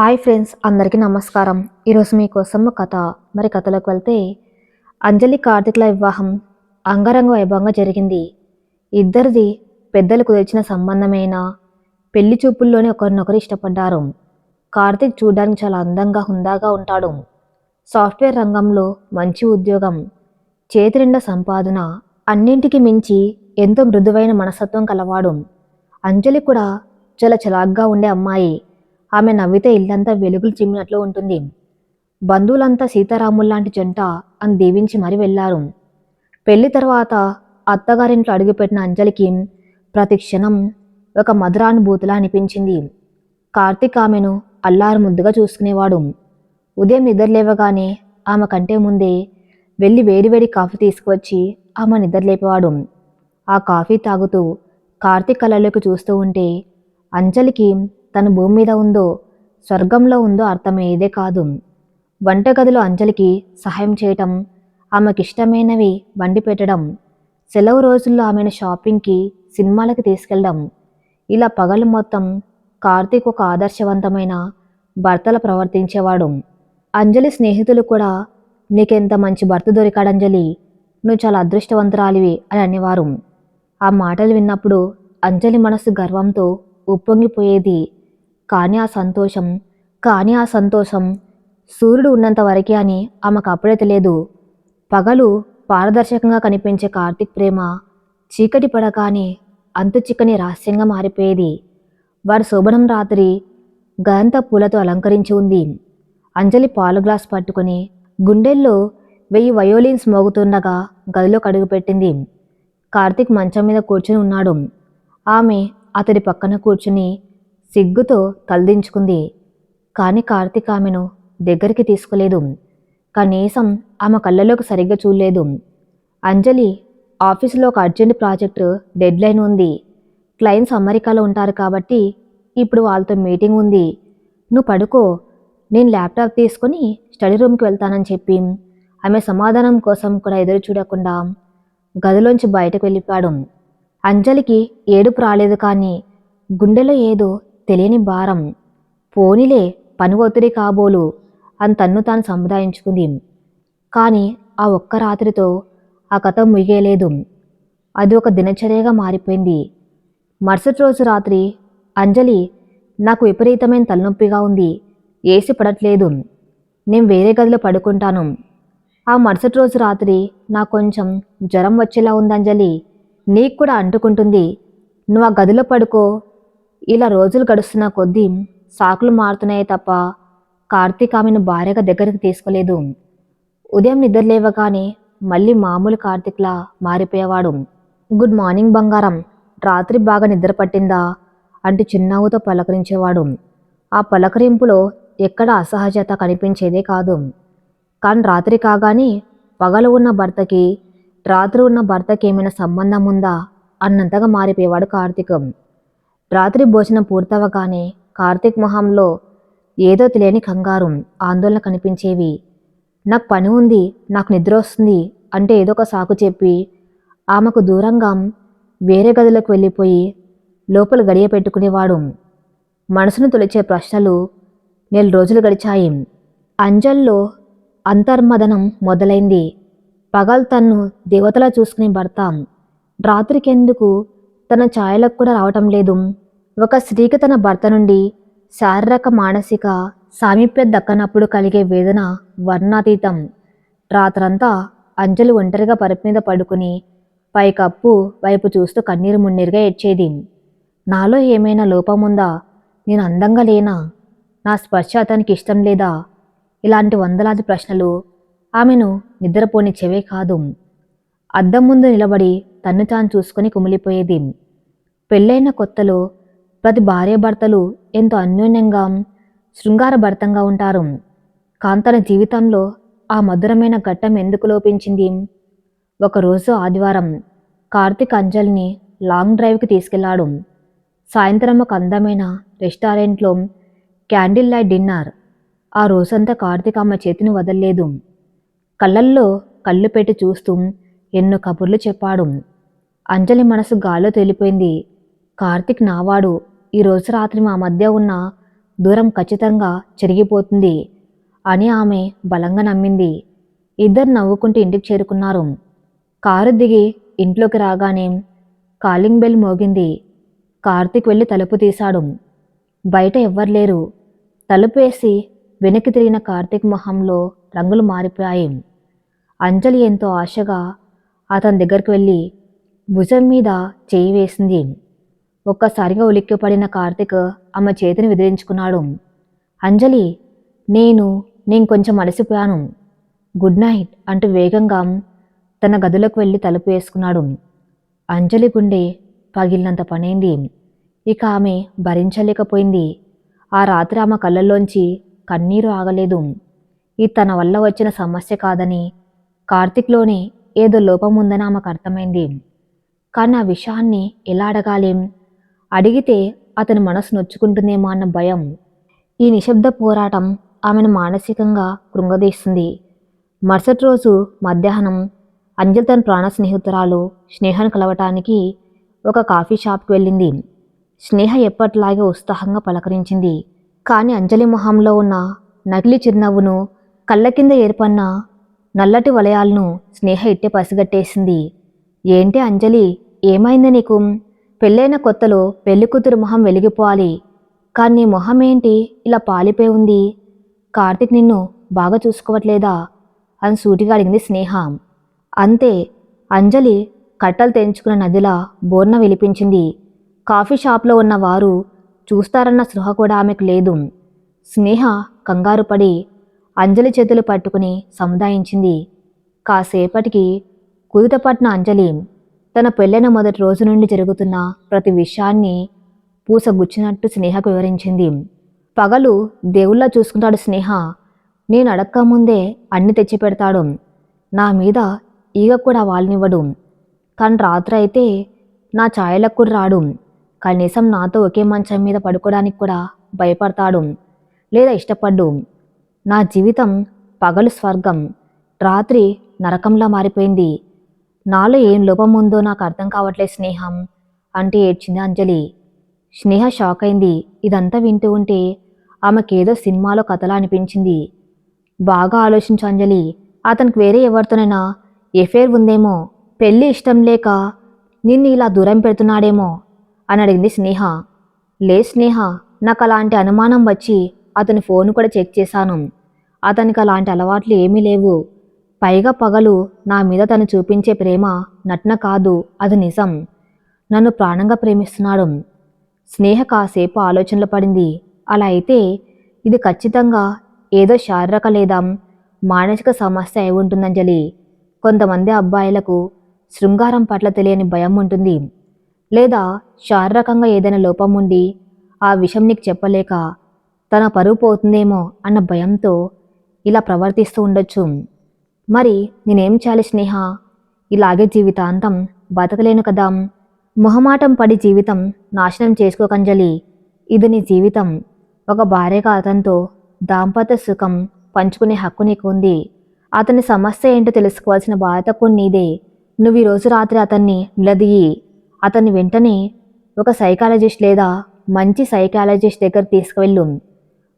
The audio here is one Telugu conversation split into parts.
హాయ్ ఫ్రెండ్స్, అందరికీ నమస్కారం. ఈరోజు మీకోసం కథ. కథలోకి వెళ్తే, అంజలి కార్తిక్ల వివాహం అంగరంగ వైభవంగా జరిగింది. ఇద్దరిది పెద్దలు కుదిర్చిన సంబంధమైన పెళ్లి చూపుల్లోనే ఒకరినొకరు ఇష్టపడ్డారు. కార్తిక్ చూడడానికి చాలా అందంగా హుందాగా ఉంటాడు. సాఫ్ట్వేర్ రంగంలో మంచి ఉద్యోగం, చేతి నిండా సంపాదన, అన్నింటికి మించి ఎంతో మృదువైన మనస్తత్వం కలవాడు. అంజలి కూడా చాలా చలాగ్గా ఉండే అమ్మాయి. ఆమె నవ్వితే ఇల్లంతా వెలుగులు చిమ్మినట్లు ఉంటుంది. బంధువులంతా సీతారాముల్లాంటి జంట అని దీవించి మరీ వెళ్లారు. పెళ్లి తర్వాత అత్తగారింట్లో అడుగుపెట్టిన అంజలికి ప్రతి క్షణం ఒక మధురానుభూతిలా అనిపించింది. కార్తీక్ ఆమెను అల్లారు ముద్దుగా చూసుకునేవాడు. ఉదయం నిద్రలేవగానే ఆమె కంటే ముందే వెళ్ళి వేడివేడి కాఫీ తీసుకువచ్చి ఆమె నిద్రలేపేవాడు. ఆ కాఫీ తాగుతూ కార్తీక్ కళ్ళలోకి చూస్తూ ఉంటే అంజలికి తను భూమి మీద ఉందో స్వర్గంలో ఉందో అర్థమయ్యేదే కాదు. వంటగదిలో అంజలికి సహాయం చేయటం, ఆమెకిష్టమైనవి వండి పెట్టడం, సెలవు రోజుల్లో ఆమెను షాపింగ్కి, సినిమాలకి తీసుకెళ్ళడం, ఇలా పగలు మొత్తం కార్తీక్ ఒక ఆదర్శవంతమైన భర్తలా ప్రవర్తించేవాడు. అంజలి స్నేహితులు కూడా, నీకెంత మంచి భర్త దొరికాడంజలి, నువ్వు చాలా అదృష్టవంతురాలివి అని అనేవారు. ఆ మాటలు విన్నప్పుడు అంజలి మనసు గర్వంతో ఉప్పొంగిపోయేది. కానీ ఆ సంతోషం సూర్యుడు ఉన్నంత వరకే అని ఆమెకు అప్పుడే తెలియదు. పగలు పారదర్శకంగా కనిపించే కార్తీక్ ప్రేమ చీకటి పడగానే అంతు చిక్కని రహస్యంగా మారిపోయేది. వారి శోభనం రాత్రి గదంతా పూలతో అలంకరించి ఉంది. అంజలి పాలు గ్లాస్ పట్టుకుని గుండెల్లో 1000 వయోలిన్స్ మోగుతుండగా గదిలోకి అడుగుపెట్టింది. కార్తీక్ మంచం మీద కూర్చుని ఉన్నాడు. ఆమె అతడి పక్కన కూర్చుని సిగ్గుతో తలదించుకుంది. కానీ కార్తీక్ ఆమెను దగ్గరికి తీసుకోలేదు. కనీసం ఆమె కళ్ళలోకి సరిగ్గా చూడలేదు. అంజలి, ఆఫీసులో ఒక అర్జెంట్ ప్రాజెక్టు డెడ్లైన్ ఉంది. క్లయింట్స్ అమెరికాలో ఉంటారు కాబట్టి ఇప్పుడు వాళ్ళతో మీటింగ్ ఉంది. నువ్వు పడుకో, నేను ల్యాప్టాప్ తీసుకొని స్టడీ రూమ్కి వెళ్తానని చెప్పి ఆమె సమాధానం కోసం కూడా ఎదురు చూడకుండా గదిలోంచి బయటకు వెళ్ళిపోయాడు. అంజలికి ఏడుపు రాలేదు, కానీ గుండెలో ఏదో తెలియని భారం. పోనీలే, పని ఒత్తిడి కాబోలు అని తన్ను తాను సముదాయించుకుంది. కానీ ఆ ఒక్క రాత్రితో ఆ కథ ముగియలేదు. అది ఒక దినచర్యగా మారిపోయింది. మరుసటి రోజు రాత్రి అంజలి, నాకు విపరీతమైన తలనొప్పిగా ఉంది, ఏసీ పడట్లేదు, నేను వేరే గదిలో పడుకుంటాను. ఆ మరుసటి రోజు రాత్రి నాకు కొంచెం జ్వరం వచ్చేలా ఉంది అంజలి, నీకు కూడా అంటుకుంటుంది, నువ్వు ఆ గదిలో పడుకో. ఇలా రోజులు గడుస్తున్న కొద్దీ సాకులు మారుతున్నాయే తప్ప కార్తీక్ ఆమెను భార్యగా దగ్గరికి తీసుకోలేదు. ఉదయం నిద్రలేవగానే మళ్ళీ మామూలు కార్తీక్లా మారిపోయేవాడు. గుడ్ మార్నింగ్ బంగారం, రాత్రి బాగా నిద్ర పట్టిందా అంటూ చిరునవ్వుతో పలకరించేవాడు. ఆ పలకరింపులో ఎక్కడ అసహజత కనిపించేదే కాదు. కానీ రాత్రి కాగానే పగలు ఉన్న భర్తకి, రాత్రి ఉన్న భర్తకి ఏమైనా సంబంధం ఉందా అన్నంతగా మారిపోయేవాడు కార్తీక్. రాత్రి భోజనం పూర్తవగానే కార్తీక్ మొహంలో ఏదో తెలియని కంగారు, ఆందోళన కనిపించేవి. నాకు పని ఉంది, నాకు నిద్ర వస్తుంది అంటే ఏదో ఒక సాకు చెప్పి ఆమెకు దూరంగా వేరే గదిలోకి వెళ్ళిపోయి లోపల గడియ పెట్టుకునేవాడు. మనసును తొలిచే ప్రశ్నలు 4 రోజులు గడిచాయి. అంజల్లో అంతర్మదనం మొదలైంది. పగలు తన్ను దేవతలా చూసుకునే భర్త రాత్రికెందుకు తన ఛాయలకు కూడా రావటం లేదు. ఒక స్త్రీకి తన భర్త నుండి శారీరక మానసిక సామీప్యం దక్కనప్పుడు కలిగే వేదన వర్ణాతీతం. రాత్రంతా అంజలి ఒంటరిగా పరుపు మీద పడుకుని పైకప్పు వైపు చూస్తూ కన్నీరు మున్నీరుగా ఏడ్చేది. నాలో ఏమైనా లోపముందా? నేను అందంగా లేనా? నా స్పర్శ అతనికి ఇష్టం లేదా? ఇలాంటి వందలాది ప్రశ్నలు ఆమెను నిద్రపోనిచ్చేవే కాదు. అద్దం ముందు నిలబడి తన్ను తాను చూసుకొని కుమిలిపోయేది. పెళ్ళైన కొత్తలో ప్రతి భార్యాభర్తలు ఎంతో అన్యోన్యంగా, శృంగారభరితంగా ఉంటారు. కానీ తన జీవితంలో ఆ మధురమైన ఘట్టం ఎందుకు లోపించింది? ఒకరోజు ఆదివారం కార్తీక్ అంజలిని లాంగ్ డ్రైవ్కి తీసుకెళ్లాడు. సాయంత్రం ఒక అందమైన రెస్టారెంట్లో క్యాండిల్ లైట్ డిన్నర్. ఆ రోజంతా కార్తీక్ ఆమె చేతిని వదల్లేదు. కళ్ళల్లో కళ్ళు పెట్టి చూస్తూ ఎన్నో కబుర్లు చెప్పాడు. అంజలి మనసు గాల్లో తేలిపోయింది. కార్తీక్ నావాడు, ఈరోజు రాత్రి మా మధ్య ఉన్న దూరం ఖచ్చితంగా చెరిగిపోతుంది అని ఆమె బలంగా నమ్మింది. ఇద్దరు నవ్వుకుంటూ ఇంటికి చేరుకున్నారు. కారు దిగి ఇంట్లోకి రాగానే కాలింగ్ బెల్ మోగింది. కార్తీక్ వెళ్ళి తలుపు తీశాడు. బయట ఎవ్వరు తలుపు వేసి వెనక్కి తిరిగిన కార్తీక్ మొహంలో రంగులు మారిపోయాయి. అంజలి ఎంతో ఆశగా అతని దగ్గరికి వెళ్ళి భుజం మీద చేయి వేసింది. ఒక్కసారిగా ఉలిక్కిపడిన కార్తీక్ ఆమె చేతిని విదిలించుకున్నాడు. అంజలి, నేను కొంచెం అలసిపోయాను. గుడ్ నైట్ అంటూ వేగంగా తన గదిలోకి వెళ్ళి తలుపు వేసుకున్నాడు. అంజలి గుండె పగిలినంత పనైంది. ఇక ఆమె భరించలేకపోయింది. ఆ రాత్రి ఆమె కళ్ళల్లోంచి కన్నీరు ఆగలేదు. ఇది తన వల్ల వచ్చిన సమస్య కాదని, కార్తీక్లోనే ఏదో లోపం ఉందని ఆమెకు అర్థమైంది. కానీ ఆ విషయాన్ని ఎలా అడగాలేం? అడిగితే అతని మనసు నొచ్చుకుంటుందేమో అన్న భయం. ఈ నిశ్శబ్ద పోరాటం ఆమెను మానసికంగా కృంగదీస్తుంది. మరుసటి రోజు మధ్యాహ్నం అంజలి తన ప్రాణ స్నేహితురాలు స్నేహను కలవటానికి ఒక కాఫీ షాప్కి వెళ్ళింది. స్నేహ ఎప్పట్లాగే ఉత్సాహంగా పలకరించింది. కానీ అంజలి మొహంలో ఉన్న నకిలీ చిరునవ్వును, కళ్ళ కింద ఏర్పడిన నల్లటి వలయాలను స్నేహ ఇట్టే పసిగట్టేసింది. ఏంటి అంజలి, ఏమైంది నీకు? పెళ్ళైన కొత్తలో పెళ్లికూతురు మొహం వెలిగిపోవాలి, కానీ నీ మొహం ఏంటి ఇలా పాలిపోయి ఉంది? కార్తీక్ నిన్ను బాగా చూసుకోవట్లేదా అని సూటిగా అడిగింది స్నేహ. అంతే. అంజలి కట్టలు తెంచుకున్న నదిలా బోర్న విలిపించింది. కాఫీ షాప్లో ఉన్న వారు చూస్తారన్న స్పృహ కూడా ఆమెకు లేదు. స్నేహ కంగారు పడి అంజలి చేతులు పట్టుకుని సముదాయించింది. కాసేపటికి కుదుటపట్టిన అంజలి తన పెళ్ళైన మొదటి రోజు నుండి జరుగుతున్న ప్రతి విషయాన్ని పూసగుచ్చినట్టు స్నేహకు వివరించింది. పగలు దేవుళ్ళ చూసుకుంటాడు స్నేహ. నేను అడక్క ముందే అన్ని తెచ్చిపెడతాడు. నా మీద ఈగ కూడా వాళ్ళనివ్వడు. కానీ రాత్రి అయితే నా ఛాయలకు కూడా రాడు. కనీసం నాతో ఒకే మంచం మీద పడుకోవడానికి కూడా భయపడతాడు లేదా ఇష్టపడ్డు. నా జీవితం పగలు స్వర్గం, రాత్రి నరకంలా మారిపోయింది. నాలో ఏం లోపం ఉందో నాకు అర్థం కావట్లేదు స్నేహం అంటే ఏడ్చింది అంజలి. స్నేహ షాక్ అయింది. ఇదంతా వింటూ ఉంటే ఆమెకేదో సినిమాలో కథలా అనిపించింది. బాగా ఆలోచించు అంజలి, అతనికి వేరే ఎవరితోనైనా ఎఫైర్ ఉందేమో, పెళ్ళి ఇష్టం లేక నిన్ను ఇలా దూరం పెడుతున్నాడేమో అని అడిగింది స్నేహ. లే స్నేహ, నాకు అలాంటి అనుమానం వచ్చి అతని ఫోన్ కూడా చెక్ చేశాను. అతనికి అలాంటి అలవాట్లు ఏమీ లేవు. పైగా పగలు నా మీద తను చూపించే ప్రేమ నటన కాదు, అది నిజం. నన్ను ప్రాణంగా ప్రేమిస్తున్నాడు. స్నేహ కాసేపు ఆలోచనలో పడింది. అలా అయితే ఇది ఖచ్చితంగా ఏదో శారీరక లేదా మానసిక సమస్య అయి ఉంటుందంజలి. కొంతమంది అబ్బాయిలకు శృంగారం పట్ల తెలియని భయం ఉంటుంది, లేదా శారీరకంగా ఏదైనా లోపం ఉండి ఆ విషయం నీకు చెప్పలేక తన పరువు పోతుందేమో అన్న భయంతో ఇలా ప్రవర్తిస్తూ ఉండొచ్చు. మరి నేనేం చేయాలి స్నేహ? ఇలాగే జీవితాంతం బతకలేను కదా. మొహమాటం పడి జీవితం నాశనం చేసుకోకంజలి. ఇది నీ జీవితం. ఒక భార్యగా అతనితో దాంపత్య సుఖం పంచుకునే హక్కు నీకు ఉంది. అతని సమస్య ఏంటో తెలుసుకోవాల్సిన బాధ్యత కూడా నీదే. నువ్వు ఈరోజు రాత్రి అతన్ని నిలదీయి. అతన్ని వెంటనే ఒక సైకాలజిస్ట్ లేదా మంచి సైకాలజిస్ట్ దగ్గర తీసుకువెళ్ళు.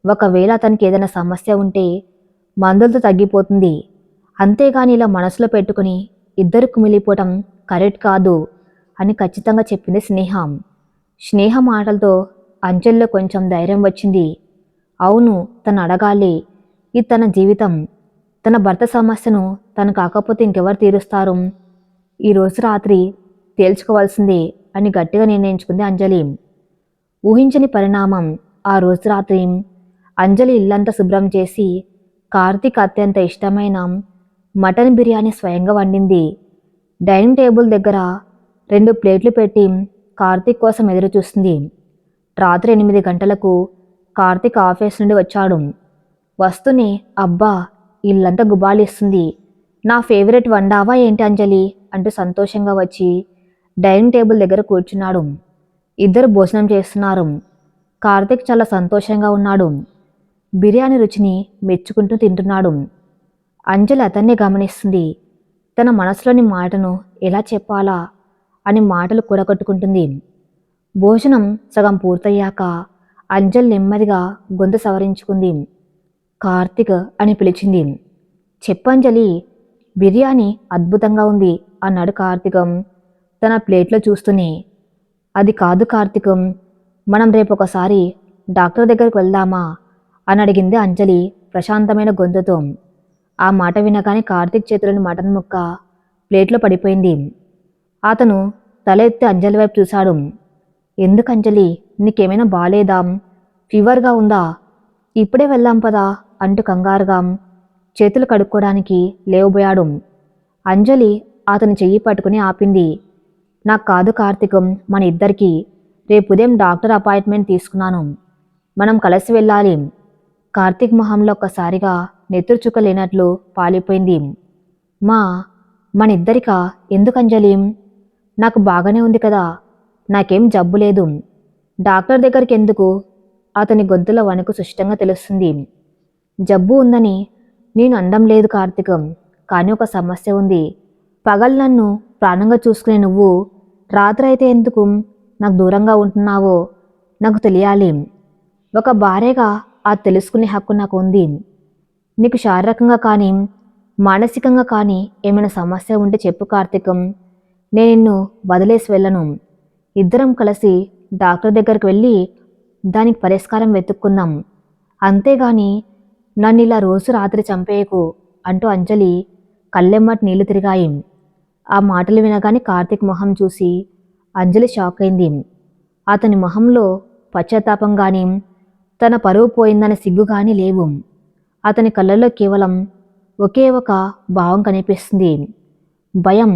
ఒకవేళ అతనికి ఏదైనా సమస్య ఉంటే మందులతో తగ్గిపోతుంది. అంతేగాని ఇలా మనసులో పెట్టుకుని ఇద్దరు కుమిలిపోవటం కరెక్ట్ కాదు అని ఖచ్చితంగా చెప్పింది స్నేహ. స్నేహ మాటలతో అంజలిలో కొంచెం ధైర్యం వచ్చింది. అవును, తను అడగాలి. ఇది తన జీవితం. తన భర్త సమస్యను తను కాకపోతే ఇంకెవరు తీరుస్తారు? ఈరోజు రాత్రి తేల్చుకోవాల్సిందే అని గట్టిగా నిర్ణయించుకుంది అంజలి. ఊహించని పరిణామం. ఆ రోజు రాత్రి అంజలి ఇల్లంతా శుభ్రం చేసి కార్తీక్ అత్యంత ఇష్టమైన మటన్ బిర్యానీ స్వయంగా వండింది. డైనింగ్ టేబుల్ దగ్గర 2 ప్లేట్లు పెట్టి కార్తీక్ కోసం ఎదురు చూస్తుంది. రాత్రి 8 గంటలకు కార్తీక్ ఆఫీస్ నుండి వచ్చాడు. వస్తూనే అబ్బా ఇల్లంతా గుబాలిస్తుంది, నా ఫేవరెట్ వండావా ఏంటి అంజలి అంటూ సంతోషంగా వచ్చి డైనింగ్ టేబుల్ దగ్గర కూర్చున్నాడు. ఇద్దరు భోజనం చేస్తున్నారు. కార్తీక్ చాలా సంతోషంగా ఉన్నాడు. బిర్యానీ రుచిని మెచ్చుకుంటూ తింటున్నాడు. అంజలి అతన్ని గమనిస్తుంది. తన మనసులోని మాటను ఎలా చెప్పాలా అని మాటలు కూడగట్టుకుంటుంది. భోజనం సగం పూర్తయ్యాక అంజలి నెమ్మదిగా గొంతు సవరించుకుంది. కార్తిక్ అని పిలిచింది. చెప్పంజలి, బిర్యానీ అద్భుతంగా ఉంది అన్నాడు కార్తీకం తన ప్లేట్లో చూస్తూనే. అది కాదు కార్తీకం, మనం రేపు ఒకసారి డాక్టర్ దగ్గరికి వెళ్దామా అని అడిగింది అంజలి ప్రశాంతమైన గొంతుతో. ఆ మాట వినగానే కార్తీక్ చేతిలోని మటన్ ముక్క ప్లేట్లో పడిపోయింది. అతను తల ఎత్తి అంజలి వైపు చూశాడు. ఎందుకు అంజలి, నీకేమైనా బాలేదా? ఫీవర్గా ఉందా? ఇప్పుడే వెళ్దాం పదా అంటూ కంగారుగా చేతులు కడుక్కోవడానికి లేవబోయాడు. అంజలి అతని చెయ్యి పట్టుకుని ఆపింది. నాకు కాదు కార్తీకం, మన ఇద్దరికి రేపు ఉదయం డాక్టర్ అపాయింట్మెంట్ తీసుకున్నాను, మనం కలిసి వెళ్ళాలి. కార్తీక్ మొహంలో ఒక్కసారిగా నెత్తురు చుక్క లేనట్లు పాలిపోయింది. మన ఇద్దరికా? ఎందుకు అంజలి? నాకు బాగానే ఉంది కదా, నాకేం జబ్బు లేదు. డాక్టర్ దగ్గరికి ఎందుకు? అతని గొంతులో వణుకు సుష్టంగా తెలుస్తుంది. జబ్బు ఉందని నేను అనడం లేదు కార్తీకం, కానీ ఒక సమస్య ఉంది. పగలు నన్ను ప్రాణంగా చూసుకునే నువ్వు రాత్రి అయితే ఎందుకు నాకు దూరంగా ఉంటున్నావో నాకు తెలియాలి. ఒక భార్యగా అది తెలుసుకునే హక్కు నాకు ఉంది. నీకు శారీరకంగా కానీ మానసికంగా కానీ ఏమైనా సమస్య ఉంటే చెప్పు కార్తీకం, నేను నిన్ను వదిలేసి వెళ్ళను. ఇద్దరం కలిసి డాక్టర్ దగ్గరికి వెళ్ళి దానికి పరిష్కారం వెతుక్కుందాం. అంతేగాని నన్ను ఇలా రోజు రాత్రి చంపేయకు అంటూ అంజలి కళ్ళెమ్మటి నీళ్లు తిరిగాయి. ఆ మాటలు వినగానే కార్తీక్ మొహం చూసి అంజలి షాక్ అయింది. అతని మొహంలో పశ్చాత్తాపం కానీ తన పరువు పోయిందనే సిగ్గు కానీ లేవు. అతని కళ్ళల్లో కేవలం ఒకే ఒక భావం కనిపిస్తుంది, భయం.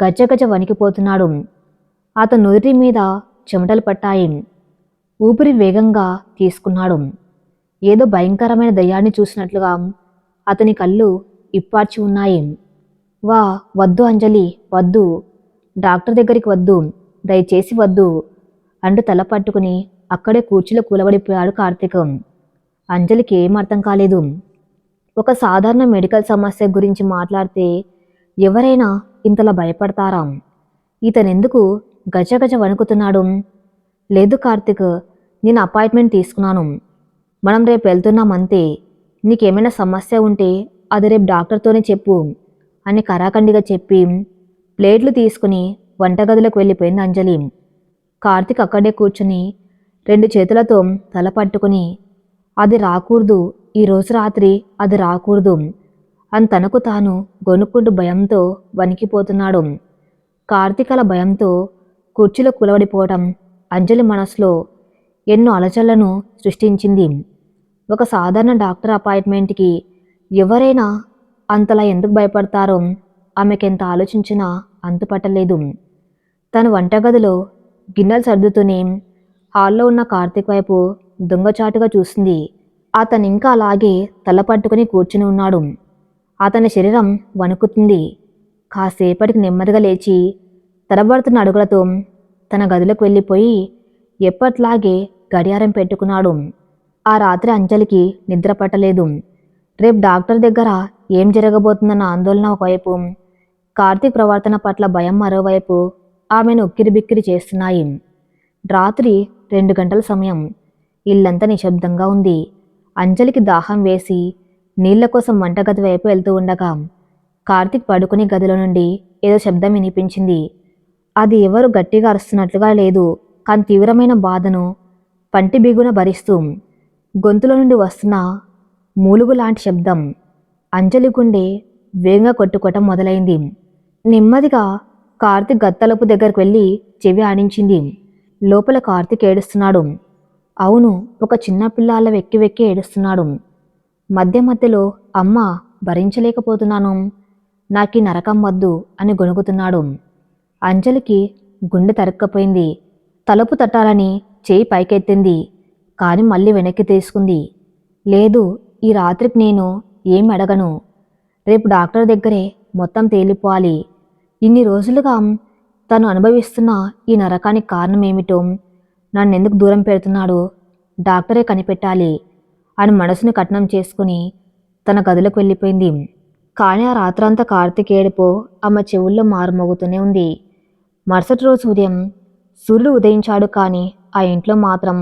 గజగజ వణికిపోతున్నాడు. అతని నుదుటి మీద చెమటలు పట్టాయి. ఊపిరి వేగంగా తీసుకున్నాడు. ఏదో భయంకరమైన దయ్యాన్ని చూసినట్లుగా అతని కళ్ళు ఇప్పార్చి ఉన్నాయి. వద్దు అంజలి, వద్దు, డాక్టర్ దగ్గరికి వద్దు, దయచేసి వద్దు అంటూ తల పట్టుకుని అక్కడే కూర్చులో కూలబడిపోయాడు కార్తీకం. అంజలికి ఏం అర్థం కాలేదు. ఒక సాధారణ మెడికల్ సమస్య గురించి మాట్లాడితే ఎవరైనా ఇంతలా భయపడతారా? ఇతనెందుకు గజగజ వణుకుతున్నాడు? లేదు కార్తీక్, నేను అపాయింట్మెంట్ తీసుకున్నాను, మనం రేపు వెళ్తున్నాం అంతే. నీకేమైనా సమస్య ఉంటే అది రేపు డాక్టర్తోనే చెప్పు అని కరాఖండిగా చెప్పి ప్లేట్లు తీసుకుని వంటగదిలోకి వెళ్ళిపోయింది అంజలి. కార్తీక్ అక్కడే కూర్చుని 2 చేతులతో తల పట్టుకుని అది రాకూడదు, ఈరోజు రాత్రి అది రాకూడదు అని తనకు తాను గొనుక్కుంటూ భయంతో వణికిపోతున్నాడు. కార్తీక్ అలా భయంతో కుర్చీలో కూలబడిపోవటం అంజలి మనసులో ఎన్నో అలచళ్లను సృష్టించింది. ఒక సాధారణ డాక్టర్ అపాయింట్మెంట్కి ఎవరైనా అంతలా ఎందుకు భయపడతారో ఆమెకెంత ఆలోచించినా అంతుపట్టలేదు. తను వంటగదిలో గిన్నెలు సర్దుతూనే హాల్లో ఉన్న కార్తీక్ వైపు దొంగచాటుగా చూసింది. అతను ఇంకా అలాగే తల పట్టుకుని కూర్చుని ఉన్నాడు. అతని శరీరం వణుకుతుంది. కాసేపటికి నెమ్మదిగా లేచి తడబడుతున్న అడుగులతో తన గదిలోకి వెళ్ళిపోయి ఎప్పట్లాగే గడియారం పెట్టుకున్నాడు. ఆ రాత్రి అంజలికి నిద్ర పట్టలేదు. రేపు డాక్టర్ దగ్గర ఏం జరగబోతుందన్న ఆందోళన ఒకవైపు, కార్తీక్ ప్రవర్తన పట్ల భయం మరోవైపు ఆమెను ఉక్కిరిబిక్కిరి చేస్తున్నాయి. రాత్రి 2 గంటల సమయం. ఇల్లంతా నిశ్శబ్దంగా ఉంది. అంజలికి దాహం వేసి నీళ్ల కోసం వంటగది వైపు వెళ్తూ ఉండగా కార్తీక్ పడుకుని గదిలో నుండి ఏదో శబ్దం వినిపించింది. అది ఎవరు గట్టిగా అరుస్తున్నట్లుగా లేదు, కానీ తీవ్రమైన బాధను పంటి బిగున భరిస్తూ గొంతులో నుండి వస్తున్న మూలుగు లాంటి శబ్దం. అంజలి గుండె వేగంగా కొట్టుకోవటం మొదలైంది. నెమ్మదిగా కార్తీక్ గత్తలుపు దగ్గరికి వెళ్ళి చెవి ఆడించింది. లోపల కార్తీక్ ఏడుస్తున్నాడు. అవును, ఒక చిన్న పిల్లాల వెక్కి వెక్కి ఏడుస్తున్నాడు. మధ్య మధ్యలో అమ్మ, భరించలేకపోతున్నాను, నాకీ నరకం వద్దు అని గొణుగుతున్నాడు. అంజలికి గుండె తరుక్కపోయింది. తలుపు తట్టాలని చేయి పైకెత్తింది, కానీ మళ్ళీ వెనక్కి తీసుకుంది. లేదు, ఈ రాత్రికి నేను ఏం అడగను. రేపు డాక్టర్ దగ్గరే మొత్తం తేలిపోవాలి. ఇన్ని రోజులుగా తను అనుభవిస్తున్న ఈ నరకానికి కారణం ఏమిటో, నన్నెందుకు దూరం పెడుతున్నాడో డాక్టరే కనిపెట్టాలి అని మనసును కఠినం చేసుకుని తన గదిలోకి వెళ్ళిపోయింది. కానీ ఆ రాత్రంతా కార్తీక్ ఏడుపు ఆమె చెవుల్లో మారుమోగుతూనే ఉంది. మరుసటి రోజు ఉదయం సూర్యుడు ఉదయించాడు, కానీ ఆ ఇంట్లో మాత్రం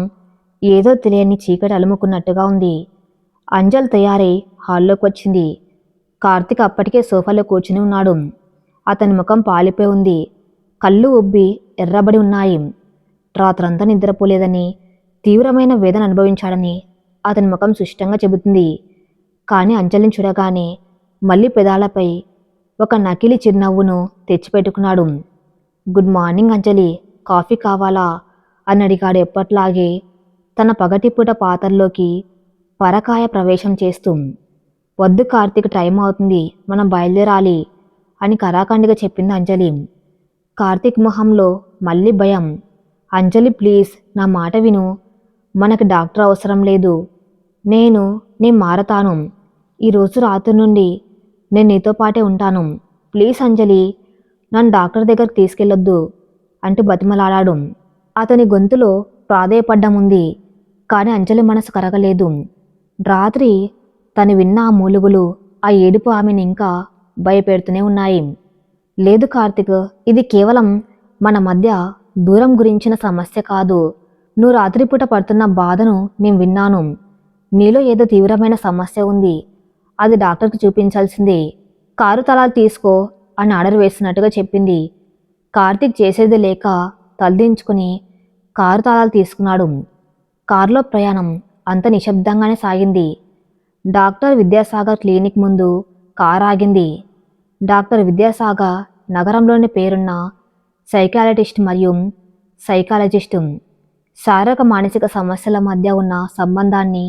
ఏదో తెలియని చీకటి అలుముకున్నట్టుగా ఉంది. అంజల్ తయారై హాల్లోకి వచ్చింది. కార్తీక్ అప్పటికే సోఫాలో కూర్చుని ఉన్నాడు. అతని ముఖం పాలిపోయి ఉంది. కళ్ళు ఉబ్బి ఎర్రబడి ఉన్నాయి. రాత్రంతా నిద్రపోలేదని, తీవ్రమైన వేదన అనుభవించాడని అతని ముఖం స్పష్టంగా చెబుతుంది. కానీ అంజలిని చూడగానే మళ్ళీ పెదాలపై ఒక నకిలీ చిరునవ్వును తెచ్చిపెట్టుకున్నాడు. గుడ్ మార్నింగ్ అంజలి, కాఫీ కావాలా అని అడిగాడు ఎప్పట్లాగే తన పగటిపూట పాత్రలోకి పరకాయ ప్రవేశం చేస్తూ. వద్దు కార్తీక్, టైం అవుతుంది, మనం బయలుదేరాలి అని కరాఖండిగా చెప్పింది అంజలి. కార్తీక్ మొహంలో మళ్ళీ భయం. అంజలి ప్లీజ్, నా మాట విను, మనకి డాక్టర్ అవసరం లేదు. నేను మారతాను. ఈరోజు రాత్రి నుండి నేను నీతో పాటే ఉంటాను. ప్లీజ్ అంజలి, నన్ను డాక్టర్ దగ్గరికి తీసుకెళ్ళొద్దు అంటూ బతిమలాడాడు. అతని గొంతులో ప్రాధేయపడ్డం ఉంది. కానీ అంజలి మనసు కరగలేదు. రాత్రి తను విన్న ఆ మూలుగులు, ఆ ఏడుపు ఆమెను ఇంకా భయపెడుతూనే ఉన్నాయి. లేదు కార్తిక్, ఇది కేవలం మన మధ్య దూరం గురించిన సమస్య కాదు. నువ్వు రాత్రిపూట పడుతున్న బాధను నేను విన్నాను. నీలో ఏదో తీవ్రమైన సమస్య ఉంది. అది డాక్టర్కి చూపించాల్సిందే. కారు తాళాలు తీసుకో అని ఆర్డర్ వేస్తున్నట్టుగా చెప్పింది. కార్తిక్ చేసేది లేక తలదించుకుని కారు తాళాలు తీసుకున్నాడు. కారులో ప్రయాణం అంత నిశ్శబ్దంగానే సాగింది. డాక్టర్ విద్యాసాగర్ క్లినిక్ ముందు కారు ఆగింది. డాక్టర్ విద్యాసాగర్ నగరంలోని పేరున్న సైకాలజిస్ట్ మరియు సైకాలజిస్టు. శారీరక మానసిక సమస్యల మధ్య ఉన్న సంబంధాన్ని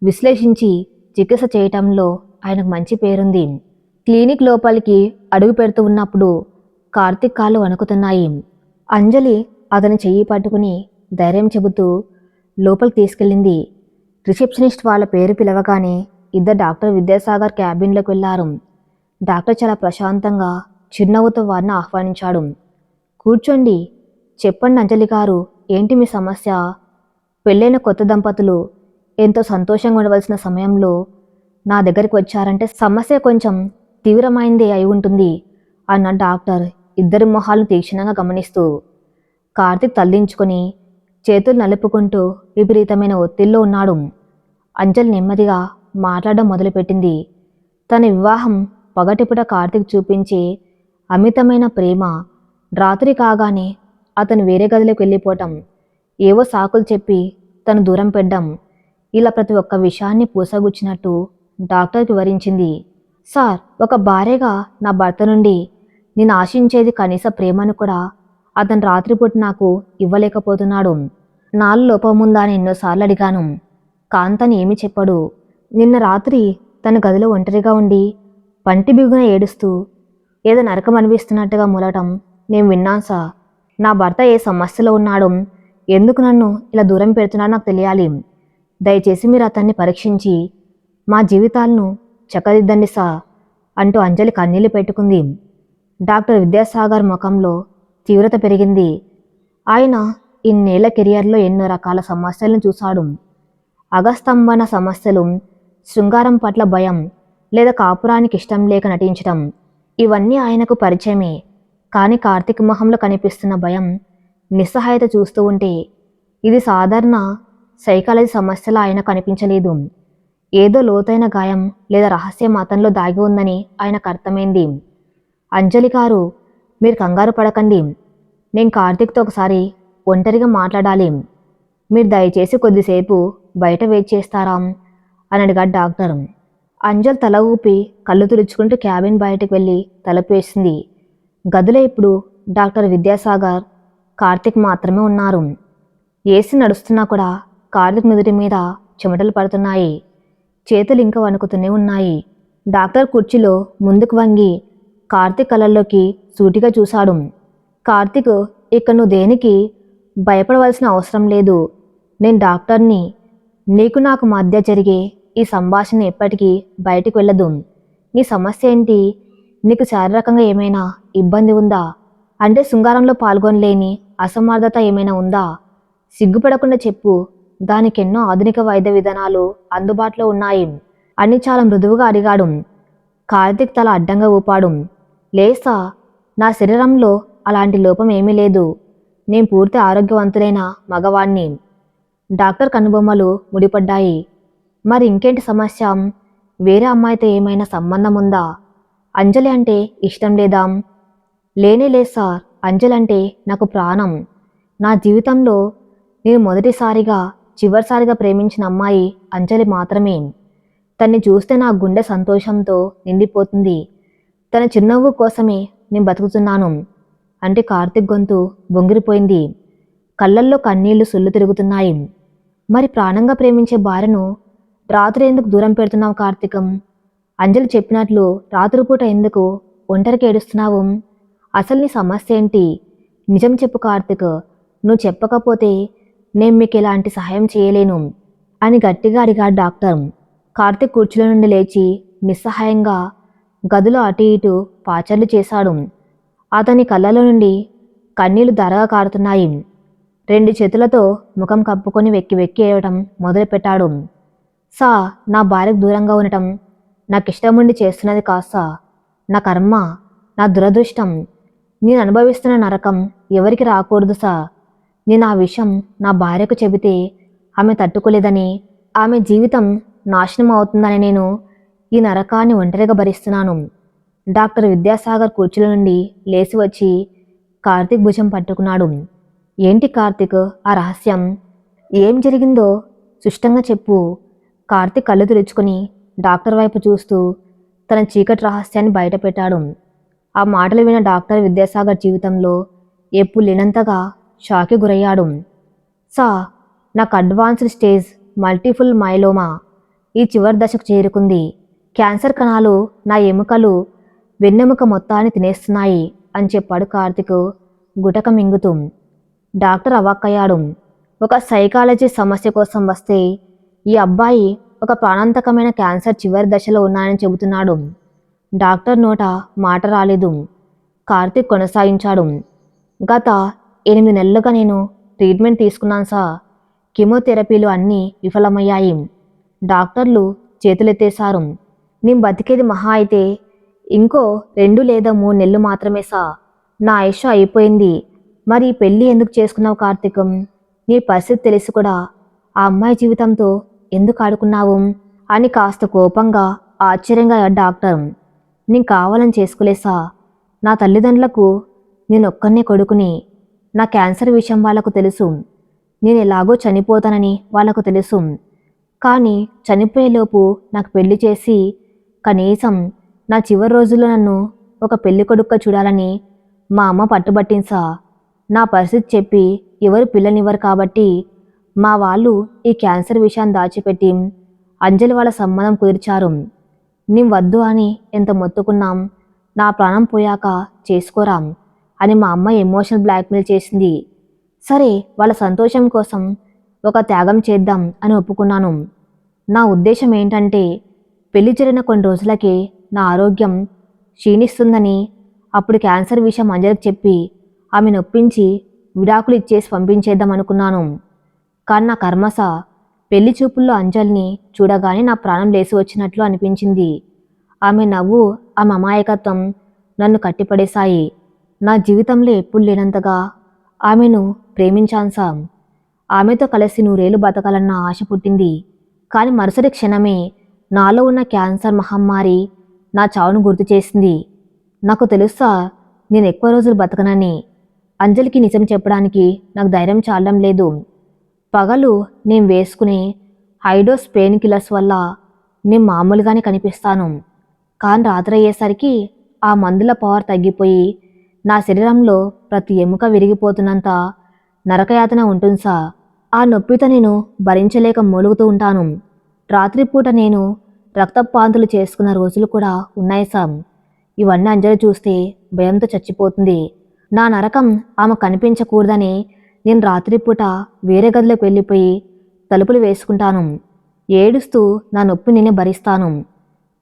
విశ్లేషించి చికిత్స చేయటంలో ఆయనకు మంచి పేరుంది. క్లినిక్ లోపలికి అడుగు పెడుతూ ఉన్నప్పుడు కార్తిక్ కాళ్ళు వణుకుతున్నాయి. అంజలి అతని చెయ్యి పట్టుకుని ధైర్యం చెబుతూ లోపలికి తీసుకెళ్ళింది. రిసెప్షనిస్ట్ వాళ్ళ పేరు పిలవగానే ఇద్దరు డాక్టర్ విద్యాసాగర్ క్యాబిన్లోకి వెళ్లారు. డాక్టర్ చాలా ప్రశాంతంగా చిరునవ్వుతో వారిని ఆహ్వానించాడు. కూర్చోండి, చెప్పండి అంజలి గారు, ఏంటి మీ సమస్య? పెళ్ళైన కొత్త దంపతులు ఎంతో సంతోషంగా ఉండవలసిన సమయంలో నా దగ్గరికి వచ్చారంటే సమస్య కొంచెం తీవ్రమైందే అయి ఉంటుంది అన్న డాక్టర్ ఇద్దరి మొహాలను తీక్షణంగా గమనిస్తూ. కార్తిక్ తల్లించుకొని చేతులు నలుపుకుంటూ విపరీతమైన ఒత్తిడిలో ఉన్నాడు. అంజలి నెమ్మదిగా మాట్లాడడం మొదలుపెట్టింది. తన వివాహం పగటిపూట కార్తిక్ చూపించే అమితమైన ప్రేమ, రాత్రి కాగానే అతను వేరే గదిలోకి వెళ్ళిపోవటం, ఏవో సాకులు చెప్పి తను దూరం పెట్టడం, ఇలా ప్రతి ఒక్క విషయాన్ని పూసగుచ్చినట్టు డాక్టర్కి వివరించింది. సార్, ఒక భార్యగా నా భర్త నుండి నేను ఆశించేది కనీస ప్రేమను కూడా అతను రాత్రిపూట నాకు ఇవ్వలేకపోతున్నాడు. నాలో లోపముందా అని ఎన్నోసార్లు అడిగాను. కాంతని ఏమీ చెప్పడు. నిన్న రాత్రి తన గదిలో ఒంటరిగా ఉండి పంటి బిగున ఏడుస్తూ ఏదో నరకం అనిపిస్తున్నట్టుగా మూలటం నేను విన్నాను సార్. నా భర్త ఏ సమస్యలో ఉన్నాడో, ఎందుకు నన్ను ఇలా దూరం పెడుతున్నాడో నాకు తెలియాలి. దయచేసి మీరు అతన్ని పరీక్షించి మా జీవితాలను చక్కదిద్దండి సార్ అంటూ అంజలి కన్నీళ్లు పెట్టుకుంది. డాక్టర్ విద్యాసాగర్ ముఖంలో తీవ్రత పెరిగింది. ఆయన ఇన్నేళ్ల కెరియర్లో ఎన్నో రకాల సమస్యలను చూశాడు. అగస్తంభన సమస్యలు, శృంగారం పట్ల భయం, లేదా కాపురానికి ఇష్టం లేక నటించటం, ఇవన్నీ ఆయనకు పరిచయమే. కానీ కార్తీక్ మొహంలో కనిపిస్తున్న భయం, నిస్సహాయత చూస్తూ ఉంటే ఇది సాధారణ సైకాలజీ సమస్యలా ఆయనకు అనిపించలేదు. ఏదో లోతైన గాయం లేదా రహస్యం అతనిలో దాగి ఉందని ఆయనకు అర్థమైంది. అంజలి గారు, మీరు కంగారు పడకండి. నేను కార్తీక్తో ఒకసారి ఒంటరిగా మాట్లాడాలి. మీరు దయచేసి కొద్దిసేపు బయట వెయిట్ చేస్తారా అని అడిగాడు డాక్టర్. అంజల్ తల ఊపి కళ్ళు తుడుచుకుంటూ క్యాబిన్ బయటకు వెళ్ళి తలుపు వేసింది. గదిలో ఇప్పుడు డాక్టర్ విద్యాసాగర్, కార్తీక్ మాత్రమే ఉన్నారు. ఏసీ నడుస్తున్నా కూడా కార్తీక్ నుదుటి మీద చెమటలు పడుతున్నాయి. చేతులు ఇంకా వణుకుతూనే ఉన్నాయి. డాక్టర్ కుర్చీలో ముందుకు వంగి కార్తీక్ కళ్ళల్లోకి సూటిగా చూశాడు. కార్తీక్, ఇక నువ్వు దేనికి భయపడవలసిన అవసరం లేదు. నేను డాక్టర్ని. నీకు నాకు మధ్య జరిగే ఈ సంభాషణ ఎప్పటికీ బయటికి వెళ్ళదు. నీ సమస్య ఏంటి? నీకు శారీరకంగా ఏమైనా ఇబ్బంది ఉందా? అంటే శృంగారంలో పాల్గొనలేని అసమర్థత ఏమైనా ఉందా? సిగ్గుపడకుండా చెప్పు. దానికెన్నో ఆధునిక వైద్య విధానాలు అందుబాటులో ఉన్నాయి అని చాలా మృదువుగా అడిగాడు. కార్తీక్ తల అడ్డంగా ఊపాడు. లేసా, నా శరీరంలో అలాంటి లోపం ఏమీ లేదు. నేను పూర్తి ఆరోగ్యవంతులైన మగవాణ్ణి. డాక్టర్ కనుబొమ్మలు ముడిపడ్డాయి. మరి ఇంకేంటి సమస్య? వేరే అమ్మాయితో ఏమైనా సంబంధం ఉందా? అంజలి అంటే ఇష్టం లేదా? లేనే లేదు సార్. అంజలి అంటే నాకు ప్రాణం. నా జీవితంలో నేను మొదటిసారిగా చివరిసారిగా ప్రేమించిన అమ్మాయి అంజలి మాత్రమే. తన్ని చూస్తే నా గుండె సంతోషంతో నిండిపోతుంది. తన చిరునవ్వు కోసమే నేను బతుకుతున్నాను అంటే కార్తీక్ గొంతు బొంగిరిపోయింది. కళ్ళల్లో కన్నీళ్లు సుళ్ళు తిరుగుతున్నాయి. మరి ప్రాణంగా ప్రేమించే భార్యను రాత్రి ఎందుకు దూరం పెడుతున్నావు కార్తీకం? అంజలి చెప్పినట్లు రాత్రిపూట ఎందుకు ఒంటరికి ఏడుస్తున్నావు? అసలు నీ సమస్య ఏంటి? నిజం చెప్పు కార్తీక్. నువ్వు చెప్పకపోతే నేను మీకు ఎలాంటి సహాయం చేయలేను అని గట్టిగా అడిగాడు డాక్టర్. కార్తీక్ కుర్చీలో నుండి లేచి నిస్సహాయంగా గదిలో అటు ఇటు పాచర్లు చేశాడు. అతని కళ్ళలో నుండి కన్నీళ్లు ధారగా కారుతున్నాయి. 2 చేతులతో ముఖం కప్పుకొని వెక్కి వెక్కి ఏడవటం మొదలుపెట్టాడు. సా, నా భార్యకు దూరంగా ఉండటం నాకిష్టముండి చేస్తున్నది కాస్తా. నా కర్మ, నా దురదృష్టం. నేను అనుభవిస్తున్న నరకం ఎవరికి రాకూడదు సా. నేను ఆ విషయం నా భార్యకు చెబితే ఆమె తట్టుకోలేదని, ఆమె జీవితం నాశనం అవుతుందని నేను ఈ నరకాన్ని ఒంటరిగా భరిస్తున్నాను. డాక్టర్ విద్యాసాగర్ కుర్చీలో నుండి లేచి వచ్చి కార్తీక్ భుజం పట్టుకున్నాడు. ఏంటి కార్తీక్ ఆ రహస్యం? ఏం జరిగిందో సుష్టంగా చెప్పు. కార్తీక్ కళ్ళు తెరుచుకొని డాక్టర్ వైపు చూస్తూ తన చీకటి రహస్యాన్ని బయటపెట్టాడు. ఆ మాటలు విన్న డాక్టర్ విద్యాసాగర్ జీవితంలో ఎప్పుడు లేనంతగా షాక్కి గురయ్యాడు. సా, నాకు అడ్వాన్స్డ్ స్టేజ్ మల్టిపుల్ మైలోమా ఈ చివరి దశకు చేరుకుంది. క్యాన్సర్ కణాలు నా ఎముకలు వెన్నెముక మొత్తాన్ని తినేస్తున్నాయి అని చెప్పాడు కార్తీక్ గుటక మింగుతూ. డాక్టర్ అవాక్కయ్యాడు. ఒక సైకాలజీ సమస్య కోసం వస్తే ఈ అబ్బాయి ఒక ప్రాణాంతకమైన క్యాన్సర్ చివరి దశలో ఉన్నానని చెబుతున్నాడు. డాక్టర్ నోట మాట రాలేదు. కార్తీక్ కొనసాగించాడు. గత 8 నెలలుగా నేను ట్రీట్మెంట్ తీసుకున్నాను సార్. కీమోథెరపీలు అన్నీ విఫలమయ్యాయి. డాక్టర్లు చేతులెత్తేశారు. నేను బతికేది మహా అయితే ఇంకో 2 లేదా 3 నెలలు మాత్రమే సార్. నా ఆయుష్ అయిపోయింది. మరి ఈ పెళ్ళి ఎందుకు చేసుకున్నావు కార్తీకం? నీ పరిస్థితి తెలిసి కూడా ఆ అమ్మాయి జీవితంతో ఎందుకు ఆడుకున్నావు అని కాస్త కోపంగా ఆశ్చర్యంగా డాక్టర్. నేను కావాలని చేసుకోలేసా. నా తల్లిదండ్రులకు నేను ఒక్కనే కొడుకుని. నా క్యాన్సర్ విషయం వాళ్లకు తెలుసు. నేను ఎలాగో చనిపోతానని వాళ్లకు తెలుసు. కానీ చనిపోయేలోపు నాకు పెళ్లి చేసి కనీసం నా చివరి రోజుల్లో నన్ను ఒక పెళ్లి కొడుక్క చూడాలని మా అమ్మ పట్టుబట్టింసా. నా పరిస్థితి చెప్పి ఎవరు పిల్లనివ్వరు కాబట్టి మా వాళ్ళు ఈ క్యాన్సర్ విషయాన్ని దాచిపెట్టి అంజలి వాళ్ళ సంబంధం కుదిర్చారు. నీం వద్దు అని ఎంత మొత్తుకున్నాం. నా ప్రాణం పోయాక చేసుకోరాం అని మా అమ్మ ఎమోషనల్ బ్లాక్మెయిల్ చేసింది. సరే, వాళ్ళ సంతోషం కోసం ఒక త్యాగం చేద్దాం అని ఒప్పుకున్నాను. నా ఉద్దేశం ఏంటంటే పెళ్లి జరిగిన కొన్ని రోజులకే నా ఆరోగ్యం క్షీణిస్తుందని, అప్పుడు క్యాన్సర్ విషయం అంజలికి చెప్పి ఆమె నొప్పించి విడాకులు ఇచ్చేసి పంపించేద్దాం అనుకున్నాను. కానీ నా కర్మస పెళ్లి చూపుల్లో అంజలిని చూడగానే నా ప్రాణం లేసి వచ్చినట్లు అనిపించింది. ఆమె నవ్వు, ఆమె అమాయకత్వం నన్ను కట్టిపడేశాయి. నా జీవితంలో ఎప్పుడు లేనంతగా ఆమెను ప్రేమించాను సార్. ఆమెతో కలిసి 100 ఏళ్లు బతకాలన్న ఆశ పుట్టింది. కానీ మరుసటి క్షణమే నాలో ఉన్న క్యాన్సర్ మహమ్మారి నా చావును గుర్తు చేసింది. నాకు తెలుసా నేను ఎక్కువ రోజులు బతకనని. అంజలికి నిజం చెప్పడానికి నాకు ధైర్యం చాలడం లేదు. పగలు నేను వేసుకునే హైడోస్ పెయిన్ కిల్లర్స్ వల్ల నేను మామూలుగానే కనిపిస్తాను. కానీ రాత్రి అయ్యేసరికి ఆ మందుల పవర్ తగ్గిపోయి నా శరీరంలో ప్రతి ఎముక విరిగిపోతున్నంత నరకయాతన ఉంటుంది సార్. ఆ నొప్పితో నేను భరించలేక మూలుగుతూ ఉంటాను. రాత్రిపూట నేను రక్తపాంతులు చేసుకున్న రోజులు కూడా ఉన్నాయి సార్. ఇవన్నీ అంజలి చూస్తే భయంతో చచ్చిపోతుంది. నా నరకం ఆమె కనిపించకూడదని నేను రాత్రిపూట వేరే గదిలోకి వెళ్ళిపోయి తలుపులు వేసుకుంటాను. ఏడుస్తూ నా నొప్పి నేనే భరిస్తాను.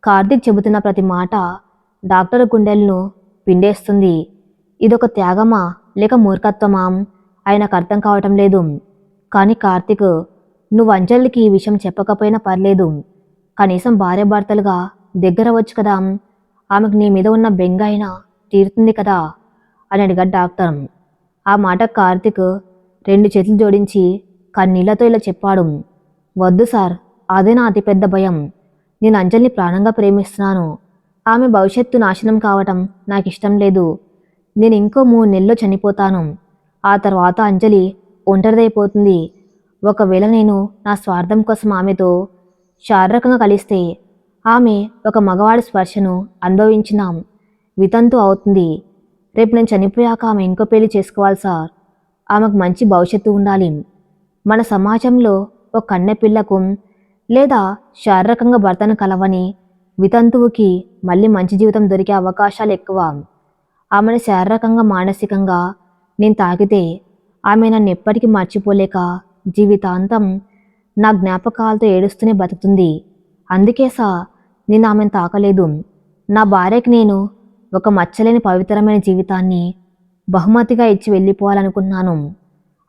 కార్తీక్ చెబుతున్న ప్రతి మాట డాక్టర్ గుండెలను పిండేస్తుంది. ఇదొక త్యాగమా లేక మూర్ఖత్వమా ఆయనకు అర్థం కావటం లేదు. కానీ కార్తీక్, నువ్వు అంజలికి ఈ విషయం చెప్పకపోయినా పర్లేదు. కనీసం భార్యాభర్తలుగా దగ్గర వచ్చు కదా. ఆమెకు నీ మీద ఉన్న బెంగ అయినా తీరుతుంది కదా అని అడిగాడు డాక్టర్. ఆ మాట కార్తీక్ 2 చేతులు జోడించి కన్నీళ్లతో ఇలా చెప్పాడు. వద్దు సార్, అదే నా అతిపెద్ద భయం. నేను అంజలిని ప్రాణంగా ప్రేమిస్తున్నాను. ఆమె భవిష్యత్తు నాశనం కావటం నాకు ఇష్టం లేదు. నేను ఇంకో 3 నెలల్లో చనిపోతాను. ఆ తర్వాత అంజలి ఒంటరిదైపోతుంది. ఒకవేళ నేను నా స్వార్థం కోసం ఆమెతో శారీరకంగా కలిస్తే ఆమె ఒక మగవాడి స్పర్శను అనుభవించిన వితంతు అవుతుంది. రేపు నేను చనిపోయాక ఆమె ఇంకో పెళ్లి చేసుకోవాలి సార్. ఆమెకు మంచి భవిష్యత్తు ఉండాలి. మన సమాజంలో ఒక కన్నెపిల్లకు లేదా శారీరకంగా భర్తను కలవని వితంతువుకి మళ్ళీ మంచి జీవితం దొరికే అవకాశాలు ఎక్కువ. ఆమెను శారీరకంగా మానసికంగా నేను తాకితే ఆమె నన్ను ఎప్పటికీ మర్చిపోలేక జీవితాంతం నా జ్ఞాపకాలతో ఏడుస్తూనే బతుకుతుంది. అందుకే నేను ఆమెను తాకలేదు. నా భార్యకి నేను ఒక మచ్చలేని పవిత్రమైన జీవితాన్ని బహుమతిగా ఇచ్చి వెళ్ళిపోవాలనుకున్నాను.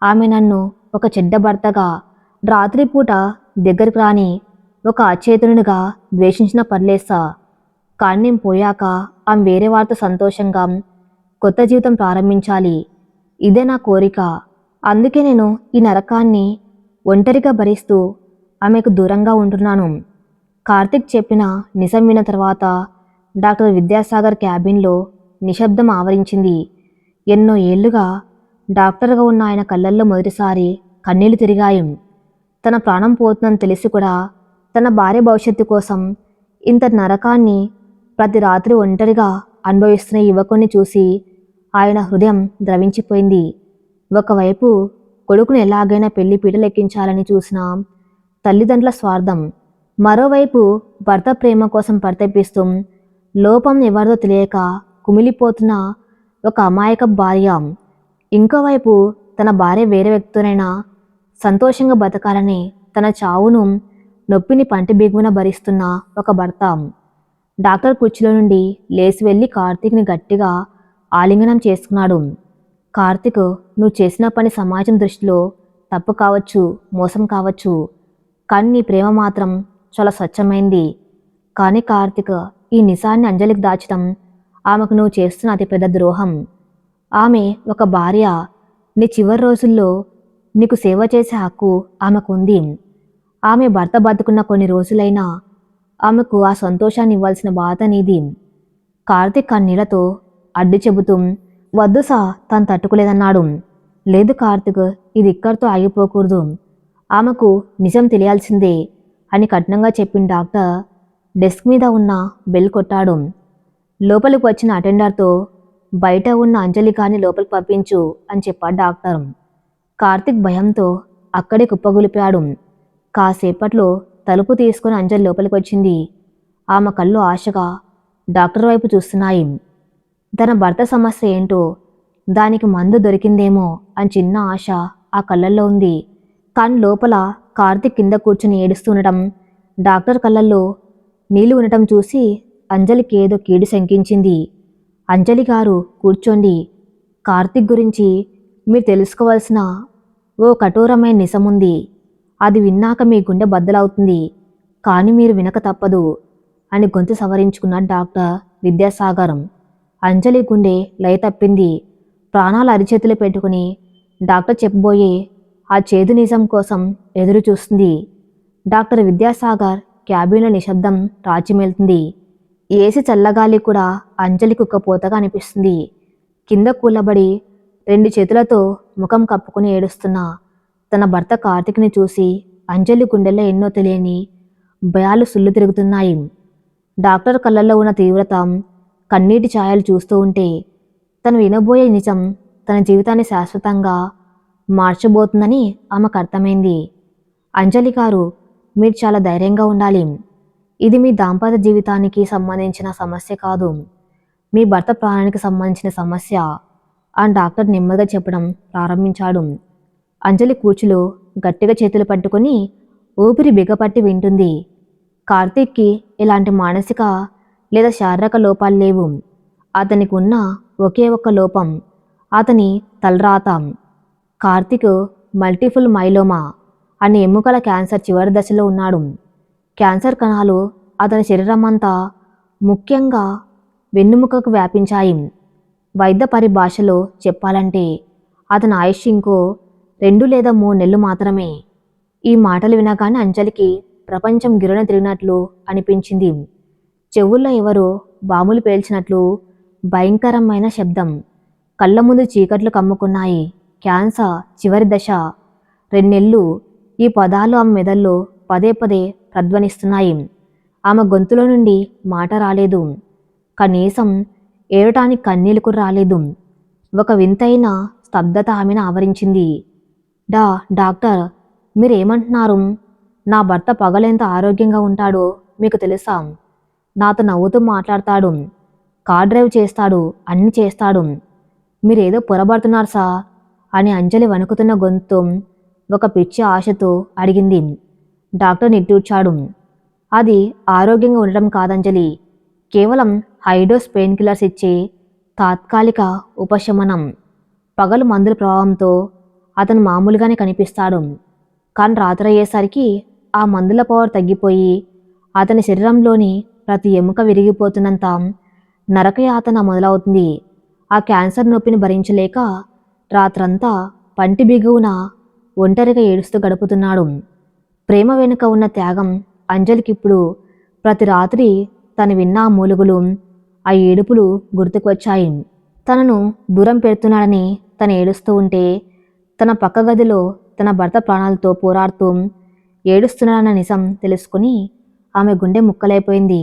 ఆమె నన్ను ఒక చెడ్డ భర్తగా, రాత్రిపూట దగ్గరకు రాని ఒక అచేతనునిగా ద్వేషించిన పర్లేసా. కానీ నేను పోయాక ఆమె వేరే వారితో సంతోషంగా కొత్త జీవితం ప్రారంభించాలి. ఇదే నా కోరిక. అందుకే నేను ఈ నరకాన్ని ఒంటరిగా భరిస్తూ ఆమెకు దూరంగా ఉంటున్నాను. కార్తిక్ చెప్పిన నిజం విన్న తర్వాత డాక్టర్ విద్యాసాగర్ క్యాబిన్లో నిశ్శబ్దం ఆవరించింది. ఎన్నో ఏళ్లుగా డాక్టర్గా ఉన్న ఆయన కళ్ళల్లో మొదటిసారి కన్నీళ్లు తిరిగాయి. తన ప్రాణం పోతుందని తెలిసి కూడా తన భార్య భవిష్యత్తు కోసం ఇంత నరకాన్ని ప్రతి రాత్రి ఒంటరిగా అనుభవిస్తున్న యువకుని చూసి ఆయన హృదయం ద్రవించిపోయింది. ఒకవైపు కొడుకును ఎలాగైనా పెళ్లి పీటలెక్కించాలని చూసిన తల్లిదండ్రుల స్వార్థం, మరోవైపు భర్త ప్రేమ కోసం పరితపిస్తూ లోపం ఎవరిదో తెలియక కుమిలిపోతున్న ఒక అమాయక భార్య, ఇంకోవైపు తన భార్య వేరే వ్యక్తితోనైనా సంతోషంగా బతకాలని తన చావును నొప్పిని పంటి బిగువున భరిస్తున్న ఒక భర్త. డాక్టర్ కుర్చీలో నుండి లేచి వెళ్ళి కార్తీక్ని గట్టిగా ఆలింగనం చేసుకున్నాడు. కార్తీక్, నువ్వు చేసిన పని సమాజం దృష్టిలో తప్పు కావచ్చు, మోసం కావచ్చు, కానీ నీ ప్రేమ మాత్రం చాలా స్వచ్ఛమైంది. కానీ కార్తీక్, ఈ నిజాన్ని అంజలికి దాచడం ఆమెకు నువ్వు చేస్తున్న అతిపెద్ద ద్రోహం. ఆమె ఒక భార్య. నీ చివరి రోజుల్లో నీకు సేవ చేసే హక్కు ఆమెకు ఉంది. ఆమె భర్త బతుకున్న కొన్ని రోజులైనా ఆమెకు ఆ సంతోషాన్ని ఇవ్వాల్సిన బాధ నీది. కార్తీక్ కన్నీళ్లతో అడ్డు చెబుతూ, వద్దు తను తట్టుకోలేదన్నాడు. లేదు కార్తీక్, ఇది ఇక్కడితో ఆగిపోకూడదు. ఆమెకు నిజం తెలియాల్సిందే అని కఠినంగా చెప్పిన డాక్టర్ డెస్క్ మీద ఉన్న బెల్ కొట్టాడు. లోపలికి వచ్చిన అటెండర్తో, బయట ఉన్న అంజలి గారిని లోపలికి పంపించు అని చెప్పాడు డాక్టర్. కార్తీక్ భయంతో అక్కడే కుప్పగొలిపాడు. కాసేపట్లో తలుపు తీసుకుని అంజలి లోపలికి వచ్చింది. ఆమె కళ్ళు ఆశగా డాక్టర్ వైపు చూస్తున్నాయి. తన భర్త సమస్య ఏంటో, దానికి మందు దొరికిందేమో అని చిన్న ఆశ ఆ కళ్ళల్లో ఉంది. కానీ లోపల కార్తీక్ కింద కూర్చుని ఏడుస్తుండటం, డాక్టర్ కళ్ళల్లో నీళ్లు ఉండటం చూసి అంజలికి ఏదో కీడు శంకించింది. అంజలి గారు, కూర్చోండి. కార్తీక్ గురించి మీరు తెలుసుకోవాల్సిన ఓ కఠోరమైన నిజముంది. అది విన్నాక మీ గుండె బద్దలవుతుంది. కానీ మీరు వినక తప్పదు అని గొంతు సవరించుకున్న డాక్టర్ విద్యాసాగరం. అంజలి గుండె లయ తప్పింది. ప్రాణాలు అరిచేతులు పెట్టుకుని డాక్టర్ చెప్పబోయే ఆ చేదు నిజం కోసం ఎదురు చూస్తుంది. డాక్టర్ విద్యాసాగర్ క్యాబిన్లో నిశ్శబ్దం రాచిమేలుతుంది. ఏసి చల్లగాలి కూడా అంజలికి ఉక్కపోతగా అనిపిస్తుంది. కింద కూలబడి 2 చేతులతో ముఖం కప్పుకుని ఏడుస్తున్న తన భర్త కార్తీక్ని చూసి అంజలి గుండెల్లో ఎన్నో తెలియని భయాలు సుళ్ళు తిరుగుతున్నాయి. డాక్టర్ కళ్ళల్లో ఉన్న తీవ్రత, కన్నీటి ఛాయలు చూస్తూ ఉంటే తను వినబోయే నిజం తన జీవితాన్ని శాశ్వతంగా మార్చబోతుందని ఆమెకు అర్థమైంది. అంజలి గారు, మీరు చాలా ధైర్యంగా ఉండాలి. ఇది మీ దాంపత్య జీవితానికి సంబంధించిన సమస్య కాదు, మీ భర్త ప్రాణానికి సంబంధించిన సమస్య అని డాక్టర్ నెమ్మదిగా చెప్పడం ప్రారంభించాడు. అంజలి కూర్చులో గట్టిగా చేతులు పట్టుకుని ఊపిరి బిగపట్టి వింటుంది. కార్తీక్కి ఎలాంటి మానసిక లేదా శారీరక లోపాలు లేవు. అతనికి ఉన్న ఒకే ఒక్క లోపం అతని తలరాత. కార్తీక్ మల్టిపుల్ మైలోమా అనే ఎముకల క్యాన్సర్ చివరి దశలో ఉన్నాడు. క్యాన్సర్ కణాలు అతని శరీరం అంతా, ముఖ్యంగా వెన్నుముకకు వ్యాపించాయి. వైద్య పరిభాషలో చెప్పాలంటే అతని ఆయుష్ ఇంకో 2 లేదా 3 నెలలు మాత్రమే. ఈ మాటలు వినగానే అంజలికి ప్రపంచం గిరున తిరిగినట్లు అనిపించింది. చెవుల్లో ఎవరో బాంబులు పేల్చినట్లు భయంకరమైన శబ్దం. కళ్ళ ముందు చీకట్లు కమ్ముకున్నాయి. క్యాన్సర్ చివరి దశ, 2 నెలలు. ఈ పదాలు ఆమె మెదల్లో పదే పదే ప్రధ్వనిస్తున్నాయి. ఆమె గొంతులో నుండి మాట రాలేదు. కనీసం ఏడటానికి కన్నీళ్లు కూడా రాలేదు. ఒక వింతైన స్తబ్దత ఆమెను ఆవరించింది. డాక్టర్, మీరేమంటున్నారు? నా భర్త పగలెంత ఆరోగ్యంగా ఉంటాడో మీకు తెలుసా? నాతో నవ్వుతూ మాట్లాడతాడు, కార్ డ్రైవ్ చేస్తాడు, అన్నీ చేస్తాడు. మీరేదో పొరబడుతున్నారు సార్ అని అంజలి వణుకుతున్న గొంతు ఒక పిచ్చి ఆశతో అడిగింది. డాక్టర్ నిట్టూర్చాడు. అది ఆరోగ్యంగా ఉండటం కాదంజలి, కేవలం హైడోస్ పెయిన్ కిల్లర్స్ ఇచ్చే తాత్కాలిక ఉపశమనం. పగలు మందుల ప్రభావంతో అతను మామూలుగానే కనిపిస్తాడు. కానీ రాత్రి అయ్యేసరికి ఆ మందుల పవర్ తగ్గిపోయి అతని శరీరంలోని ప్రతి ఎముక విరిగిపోతున్నంత నరకయాతన మొదలవుతుంది. ఆ క్యాన్సర్ నొప్పిని భరించలేక రాత్రంతా పంటి బిగువున ఒంటరిగా ఏడుస్తూ గడుపుతున్నాడు. ప్రేమ వెనుక ఉన్న త్యాగం అంజలికిప్పుడు ప్రతి రాత్రి తను విన్న ఆ మూలుగులు, ఆ ఏడుపులు గుర్తుకు వచ్చాయి. తనను దూరం పెడుతున్నాడని తను ఏడుస్తూ ఉంటే, తన పక్క గదిలో తన భర్త ప్రాణాలతో పోరాడుతూ ఏడుస్తున్నాడన్న నిజం తెలుసుకుని ఆమె గుండె ముక్కలైపోయింది.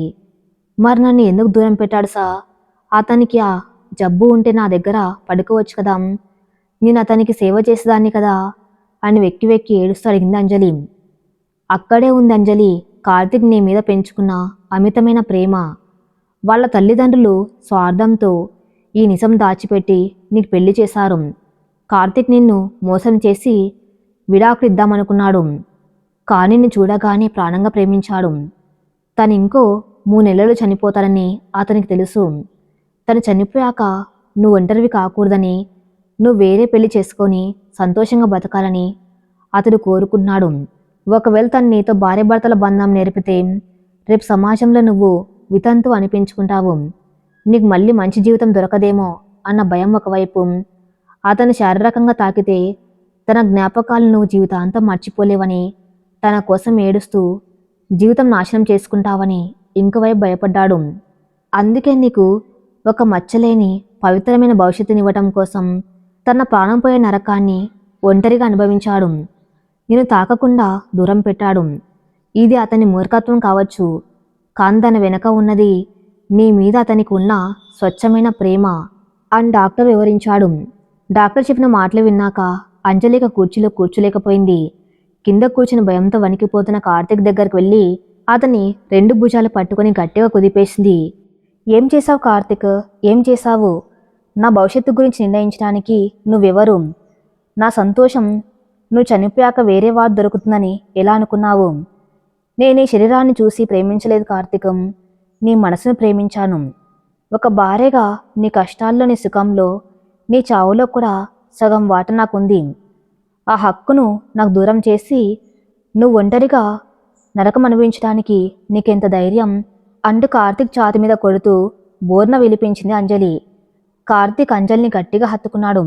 మరి నన్ను ఎందుకు దూరం పెట్టాడు సార్? అతనికి ఆ జబ్బు ఉంటే నా దగ్గర పడుకోవచ్చు కదా, నేను అతనికి సేవ చేసేదాన్ని కదా అని వెక్కి వెక్కి ఏడుస్తూ అడిగింది అంజలి. అక్కడే ఉంది అంజలి, కార్తీక్ నీ మీద పెంచుకున్న అమితమైన ప్రేమ. వాళ్ళ తల్లిదండ్రులు స్వార్థంతో ఈ నిజం దాచిపెట్టి నీకు పెళ్లి చేశారు. కార్తీక్ నిన్ను మోసం చేసి విడాకులు ఇద్దామనుకున్నాడు. కానీ నిన్ను చూడగానే ప్రాణంగా ప్రేమించాడు. తను ఇంకో 3 నెలలు చనిపోతాడని అతనికి తెలుసు. తను చనిపోయాక నువ్వు ఒంటరివి కాకూడదని, నువ్వు వేరే పెళ్లి చేసుకొని సంతోషంగా బతకాలని అతడు కోరుకున్నాడు. ఒకవేళ తను నీతో భార్యాభర్తల బంధం నేర్పితే రేపు సమాజంలో నువ్వు వితంతు అనిపించుకుంటావు. నీకు మళ్ళీ మంచి జీవితం దొరకదేమో అన్న భయం ఒకవైపు. అతను శారీరకంగా తాకితే తన జ్ఞాపకాలను నువ్వు జీవితాంతం మర్చిపోలేవని, తన కోసం ఏడుస్తూ జీవితం నాశనం చేసుకుంటావని ఇంకోవైపు భయపడ్డాడు. అందుకే నీకు ఒక మచ్చలేని పవిత్రమైన భవిష్యత్తునివ్వటం కోసం తన ప్రాణం పోయే నరకాన్ని ఒంటరిగా అనుభవించాడు. నేను తాకకుండా దూరం పెట్టాడు. ఇది అతని మూర్ఖత్వం కావచ్చు, కానీ దాని వెనక ఉన్నది నీ మీద అతనికి ఉన్న స్వచ్ఛమైన ప్రేమ అని డాక్టర్ వివరించాడు. డాక్టర్ చెప్పిన మాటలు విన్నాక అంజలిక కుర్చీలో కూర్చోలేకపోయింది. కింద కూర్చుని భయంతో వణికిపోతున్న కార్తీక్ దగ్గరికి వెళ్ళి అతని 2 భుజాలు పట్టుకుని గట్టిగా కుదిపేసింది. ఏం చేశావు కార్తీక్? ఏం చేశావు? నా భవిష్యత్తు గురించి నిర్ణయించడానికి నువ్వెవరు? నా సంతోషం నువ్వు చనిపోయాక వేరే వాడు దొరుకుతుందని ఎలా అనుకున్నావు? నేను ఈ శరీరాన్ని చూసి ప్రేమించలేదు కార్తీకం, నీ మనసును ప్రేమించాను. ఒక భార్యగా నీ కష్టాల్లో, నీ సుఖంలో, నీ చావులో కూడా సగం వాట నాకుంది. ఆ హక్కును నాకు దూరం చేసి నువ్వు ఒంటరిగా నరకం అనుభవించడానికి నీకెంత ధైర్యం అంటూ కార్తీక్ ఛాతి మీద కొడుతూ బోర్న విలిపించింది అంజలి. కార్తీక్ అంజలిని గట్టిగా హత్తుకున్నాడు.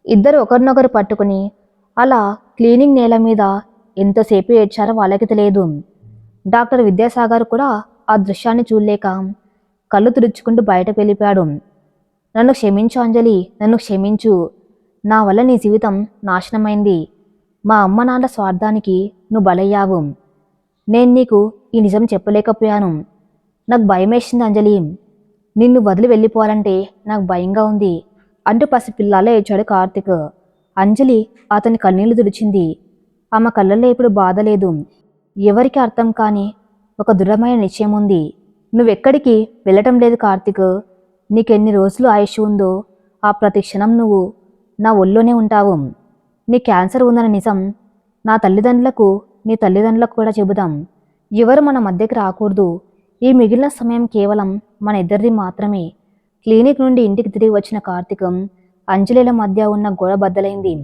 ఇద్దరు ఒకరినొకరు పట్టుకుని అలా క్లీనింగ్ నేల మీద ఎంతసేపు ఏడ్చారో వాళ్ళకి తెలియదు. డాక్టర్ విద్యాసాగర్ కూడా ఆ దృశ్యాన్ని చూడలేక కళ్ళు తుడుచుకుంటూ బయటకు వెళ్ళిపోయాడు. నన్ను క్షమించు అంజలి, నన్ను క్షమించు. నా వల్ల నీ జీవితం నాశనమైంది. మా అమ్మ నాన్న స్వార్థానికి నువ్వు బలయ్యావు. నేను నీకు ఈ నిజం చెప్పలేకపోయాను. నాకు భయమేసింది అంజలి. నిన్ను వదిలి వెళ్ళిపోవాలంటే నాకు భయంగా ఉంది అంటూ పసిపిల్లాలో ఏడ్చాడు కార్తీక్. అంజలి అతని కన్నీళ్లు తుడిచింది. ఆమె కళ్ళల్లో ఇప్పుడు బాధ లేదు, ఎవరికి అర్థం కాని ఒక దృఢమైన నిశ్చయం ఉంది. నువ్వెక్కడికి వెళ్ళటం లేదు కార్తీక్. నీకెన్ని రోజులు ఆయుష్ ఉందో ఆ ప్రతి క్షణం నువ్వు నా ఒళ్ళోనే ఉంటావు. నీ క్యాన్సర్ ఉందన్న నిజం నా తల్లిదండ్రులకు, నీ తల్లిదండ్రులకు కూడా చెబుదాం. ఎవరు మన మధ్యకి రాకూడదు. ఈ మిగిలిన సమయం కేవలం మన ఇద్దరిది మాత్రమే. క్లినిక్ నుండి ఇంటికి తిరిగి వచ్చిన కార్తీకం అంజలిల మధ్య ఉన్న గోడ బద్దలైంది.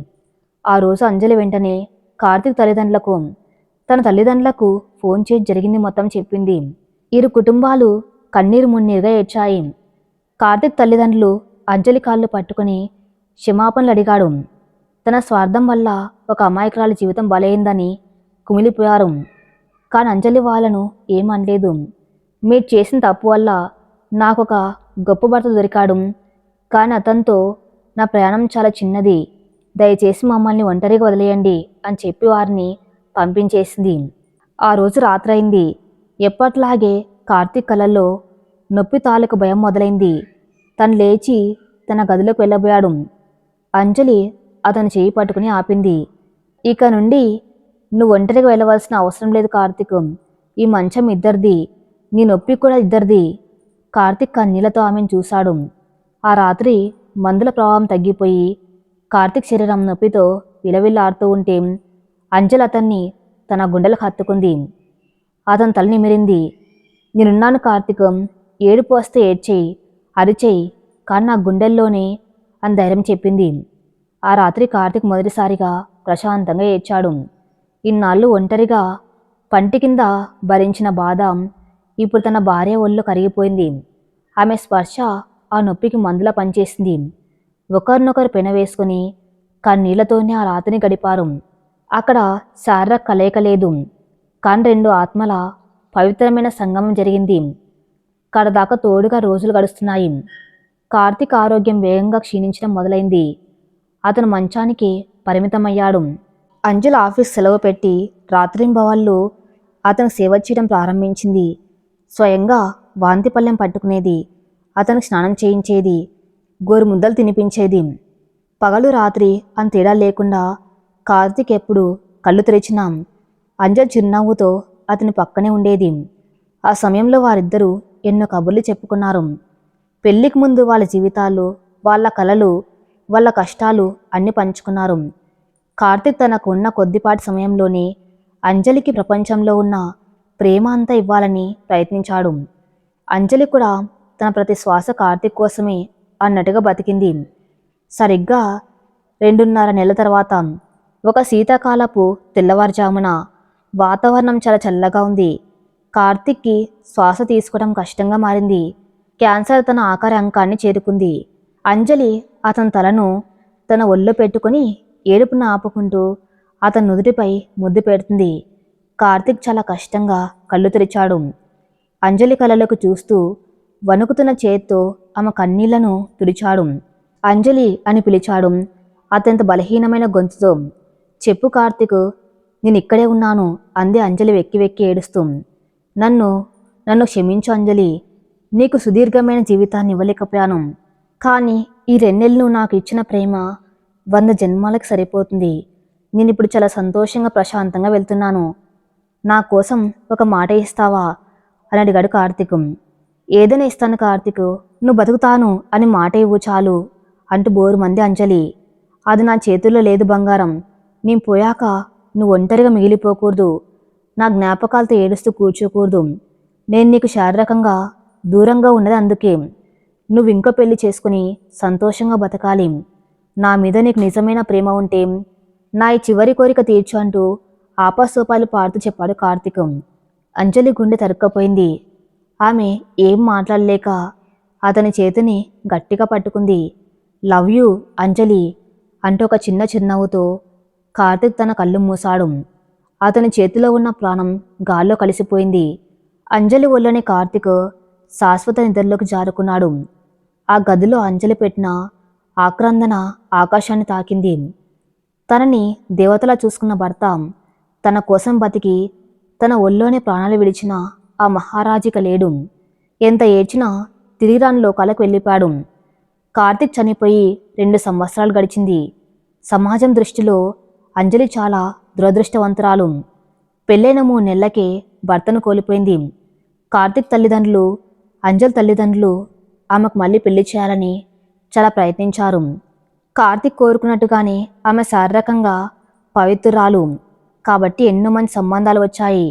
ఆ రోజు అంజలి వెంటనే కార్తీక్ తల్లిదండ్రులకు, తన తల్లిదండ్రులకు ఫోన్ చేసి జరిగింది మొత్తం చెప్పింది. ఇరు కుటుంబాలు కన్నీరు మున్నీరుగా ఏడ్చాయి. కార్తీక్ తల్లిదండ్రులు అంజలి కాళ్ళు పట్టుకుని క్షమాపణలు అడిగాడు. తన స్వార్థం వల్ల ఒక అమాయకురాలి జీవితం బలైందని కుమిలిపోయారు. కానీ అంజలి వాళ్ళను ఏమనలేదు. మీరు చేసిన తప్పు వల్ల నాకొక గొప్ప భర్త దొరికాడు, కానీ అతనితో నా ప్రయాణం చాలా చిన్నది, దయచేసి మమ్మల్ని ఒంటరిగా వదిలేయండి అని చెప్పి వారిని పంపించేసింది. ఆ రోజు రాత్రైంది. ఎప్పట్లాగే కార్తీక్ కళ్ళల్లో నొప్పి తాలూకు భయం మొదలైంది. తను లేచి తన గదిలోకి వెళ్ళబోయాడు. అంజలి అతని చేయి పట్టుకుని ఆపింది. ఇక నుండి నువ్వు ఒంటరిగా వెళ్ళవలసిన అవసరం లేదు కార్తీక్, ఈ మంచం ఇద్దరిది, నీ నొప్పి కూడా ఇద్దరిది. కార్తీక్ కన్నీళ్లతో ఆమెను చూశాడు. ఆ రాత్రి మందుల ప్రభావం తగ్గిపోయి కార్తీక్ శరీరం నొప్పితో విలవిల్లాడుతూ ఉంటే అంజలి అతన్ని తన గుండెలకు హత్తుకుంది. అతని తల నిమిరింది. నేనున్నాను కార్తీక్, ఏడుపు వస్తే ఏడ్చేయి, అరిచేయి, కానీ నా గుండెల్లోనే అని ధైర్యం చెప్పింది. ఆ రాత్రి కార్తీక్ మొదటిసారిగా ప్రశాంతంగా ఏడ్చాడు. ఇన్నాళ్ళు ఒంటరిగా పంటి కింద భరించిన బాధ ఇప్పుడు తన భార్య ఒళ్ళు కరిగిపోయింది. ఆమె స్పర్శ ఆ నొప్పికి మందులా పనిచేసింది. ఒకరినొకరు పెనవేసుకుని కన్నీళ్లతోనే ఆ రాత్రిని గడిపారు. అక్కడ శారీరక కలయిక లేదు, కానీ రెండు ఆత్మల పవిత్రమైన సంగమం జరిగింది. కడదాకా తోడుగా రోజులు గడుస్తున్నాయి. కార్తీక్ ఆరోగ్యం వేగంగా క్షీణించడం మొదలైంది. అతను మంచానికి పరిమితమయ్యాడు. అంజలి ఆఫీస్ సెలవు పెట్టి రాత్రింబవళ్ళు అతను సేవ చేయడం ప్రారంభించింది. స్వయంగా వాంతిపల్లెం పట్టుకునేది, అతను స్నానం చేయించేది, గోరు ముద్దలు తినిపించేది. పగలు రాత్రి అని తేడా లేకుండా కార్తీక్ ఎప్పుడు కళ్ళు తెరిచినా అంజలి చిరునవ్వుతో అతని పక్కనే ఉండేది. ఆ సమయంలో వారిద్దరూ ఎన్నో కబుర్లు చెప్పుకున్నారు. పెళ్లికి ముందు వాళ్ళ జీవితాలు, వాళ్ళ కలలు, వాళ్ళ కష్టాలు అన్నీ పంచుకున్నారు. కార్తీక్ తనకు ఉన్న కొద్దిపాటి సమయంలోనే అంజలికి ప్రపంచంలో ఉన్న ప్రేమ అంతా ఇవ్వాలని ప్రయత్నించాడు. అంజలి కూడా తన ప్రతి శ్వాస కార్తీక్ కోసమే అన్నట్టుగా బతికింది. సరిగ్గా 2.5 నెలల తర్వాత ఒక శీతాకాలపు తెల్లవారుజామున వాతావరణం చాలా చల్లగా ఉంది. కార్తీక్కి శ్వాస తీసుకోవడం కష్టంగా మారింది. క్యాన్సర్ తన ఆఖరి అంకాన్ని చేరుకుంది. అంజలి అతని తలను తన ఒళ్ళో పెట్టుకుని ఏడుపును ఆపుకుంటూ అతని నుదుటిపై ముద్దు పెడుతుంది. కార్తీక్ చాలా కష్టంగా కళ్ళు తెరిచాడు. అంజలి కళ్ళలోకి చూస్తూ వణుకుతున్న చేత్తో ఆమె కన్నీళ్లను తుడిచాడు. అంజలి అని పిలిచాడు అత్యంత బలహీనమైన గొంతుతో. చెప్పు కార్తీక్, నేను ఇక్కడే ఉన్నాను అంది అంజలి వెక్కి వెక్కి ఏడుస్తూ. నన్ను క్షమించు అంజలి, నీకు సుదీర్ఘమైన జీవితాన్ని ఇవ్వలేకపోయాను, కానీ ఈ 2 నెలలు నాకు ఇచ్చిన ప్రేమ 100 జన్మాలకు సరిపోతుంది. నేను ఇప్పుడు చాలా సంతోషంగా ప్రశాంతంగా వెళ్తున్నాను. నా కోసం ఒక మాట ఇస్తావా అని అడిగాడు కార్తీక్. ఏదైనా ఇస్తాను కార్తీక్, నువ్వు బతుకుతాను అని మాట ఇవ్వు చాలు అంటూ బోరుమంది అంజలి. అది నా చేతుల్లో లేదు బంగారం, నేను పోయాక నువ్వు ఒంటరిగా మిగిలిపోకూడదు, నా జ్ఞాపకాలతో ఏడుస్తూ కూర్చోకూడదు. నేను నీకు శారీరకంగా దూరంగా ఉన్నది అందుకే. నువ్వు ఇంకో పెళ్లి చేసుకుని సంతోషంగా బతకాలి. నా మీద నీకు నిజమైన ప్రేమ ఉంటే నా ఈ చివరి కోరిక తీర్చు అంటూ ఆపసోపాలు పాడుతూ చెప్పాడు కార్తీక్. అంజలి గుండె తరుక్కపోయింది. ఆమె ఏం మాట్లాడలేక అతని చేతిని గట్టిగా పట్టుకుంది. లవ్ యూ అంజలి అంటూ ఒక చిన్న చిరునవ్వుతో కార్తీక్ తన కళ్ళు మూశాడు. అతని చేతిలో ఉన్న ప్రాణం గాల్లో కలిసిపోయింది. అంజలి ఒళ్ళని కార్తీక్ శాశ్వత నిద్రలోకి జారుకున్నాడు. ఆ గదిలో అంజలి పెట్టిన ఆక్రందన ఆకాశాన్ని తాకింది. తనని దేవతలా చూసుకున్న భర్త తన కోసం బతికి తన ఒళ్ళోనే ప్రాణాలు విడిచిన ఆ మహారాజిక లేడు. ఎంత ఏడ్చినా తిరిగి రాని లోకాలకు వెళ్ళిపోయాడు. కార్తీక్ చనిపోయి 2 సంవత్సరాలు గడిచింది. సమాజం దృష్టిలో అంజలి చాలా దురదృష్టవంతురాలు. పెళ్ళైన 3 నెలలకే భర్తను కోల్పోయింది. కార్తీక్ తల్లిదండ్రులు, అంజలి తల్లిదండ్రులు ఆమెకు మళ్ళీ పెళ్లి చేయాలని చాలా ప్రయత్నించారు. కార్తీక్ కోరుకున్నట్టుగానే ఆమె శారీరకంగా పవిత్రురాలు కాబట్టి ఎన్నో మంచి సంబంధాలు వచ్చాయి.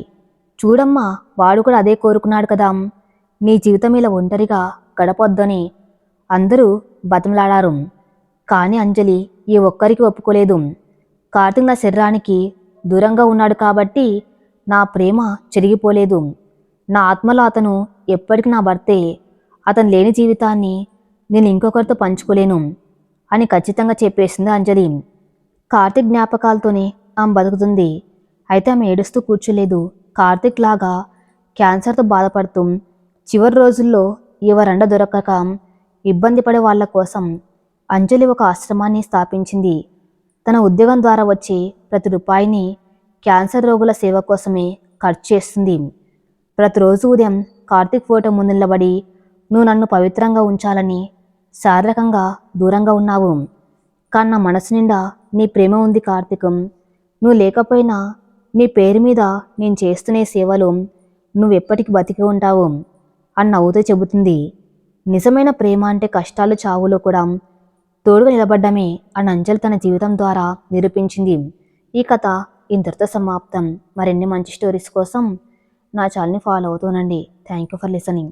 చూడమ్మా, వాడు కూడా అదే కోరుకున్నాడు కదా, నీ జీవితం ఇలా ఒంటరిగా గడపొద్దని అందరూ బతిమలాడారు. కానీ అంజలి ఈ ఒక్కరికి ఒప్పుకోలేదు. కార్తీక్ నా శరీరానికి దూరంగా ఉన్నాడు కాబట్టి నా ప్రేమ చెరిగిపోలేదు. నా ఆత్మలో అతను ఎప్పటికీ నా భర్తే. అతను లేని జీవితాన్ని నేను ఇంకొకరితో పంచుకోలేను అని ఖచ్చితంగా చెప్పేసింది అంజలి. కార్తీక్ జ్ఞాపకాలతోనే ఆమె బతుకుతుంది. అయితే ఆమె ఏడుస్తూ కూర్చోలేదు. కార్తీక్ లాగా క్యాన్సర్తో బాధపడుతూ చివరి రోజుల్లో ఎవరండ దొరకక ఇబ్బంది పడే వాళ్ళ కోసం అంజలి ఒక ఆశ్రమాన్ని స్థాపించింది. తన ఉద్యోగం ద్వారా వచ్చే ప్రతి రూపాయిని క్యాన్సర్ రోగుల సేవ కోసమే ఖర్చు చేస్తుంది. ప్రతిరోజు ఉదయం కార్తీక్ ఫోటో ముందు నిలబడి, నువ్వు నన్ను పవిత్రంగా ఉంచాలని శారీరకంగా దూరంగా ఉన్నావు, కానీ నా మనసు నిండా నీ ప్రేమ ఉంది కార్తీకం. నువ్వు లేకపోయినా నీ పేరు మీద నేను చేస్తున్న సేవలు నువ్వెప్పటికీ బతికి ఉంటావు అని నవ్వుతూ చెబుతుంది. నిజమైన ప్రేమ అంటే కష్టాలు చావులో కూడా తోడుగా నిలబడ్డమే అని అంజలి తన జీవితం ద్వారా నిరూపించింది. ఈ కథ ఇంతటితో సమాప్తం. మరిన్ని మంచి స్టోరీస్ కోసం నా ఛానల్ని ఫాలో అవుతూనండి. Thank you for listening.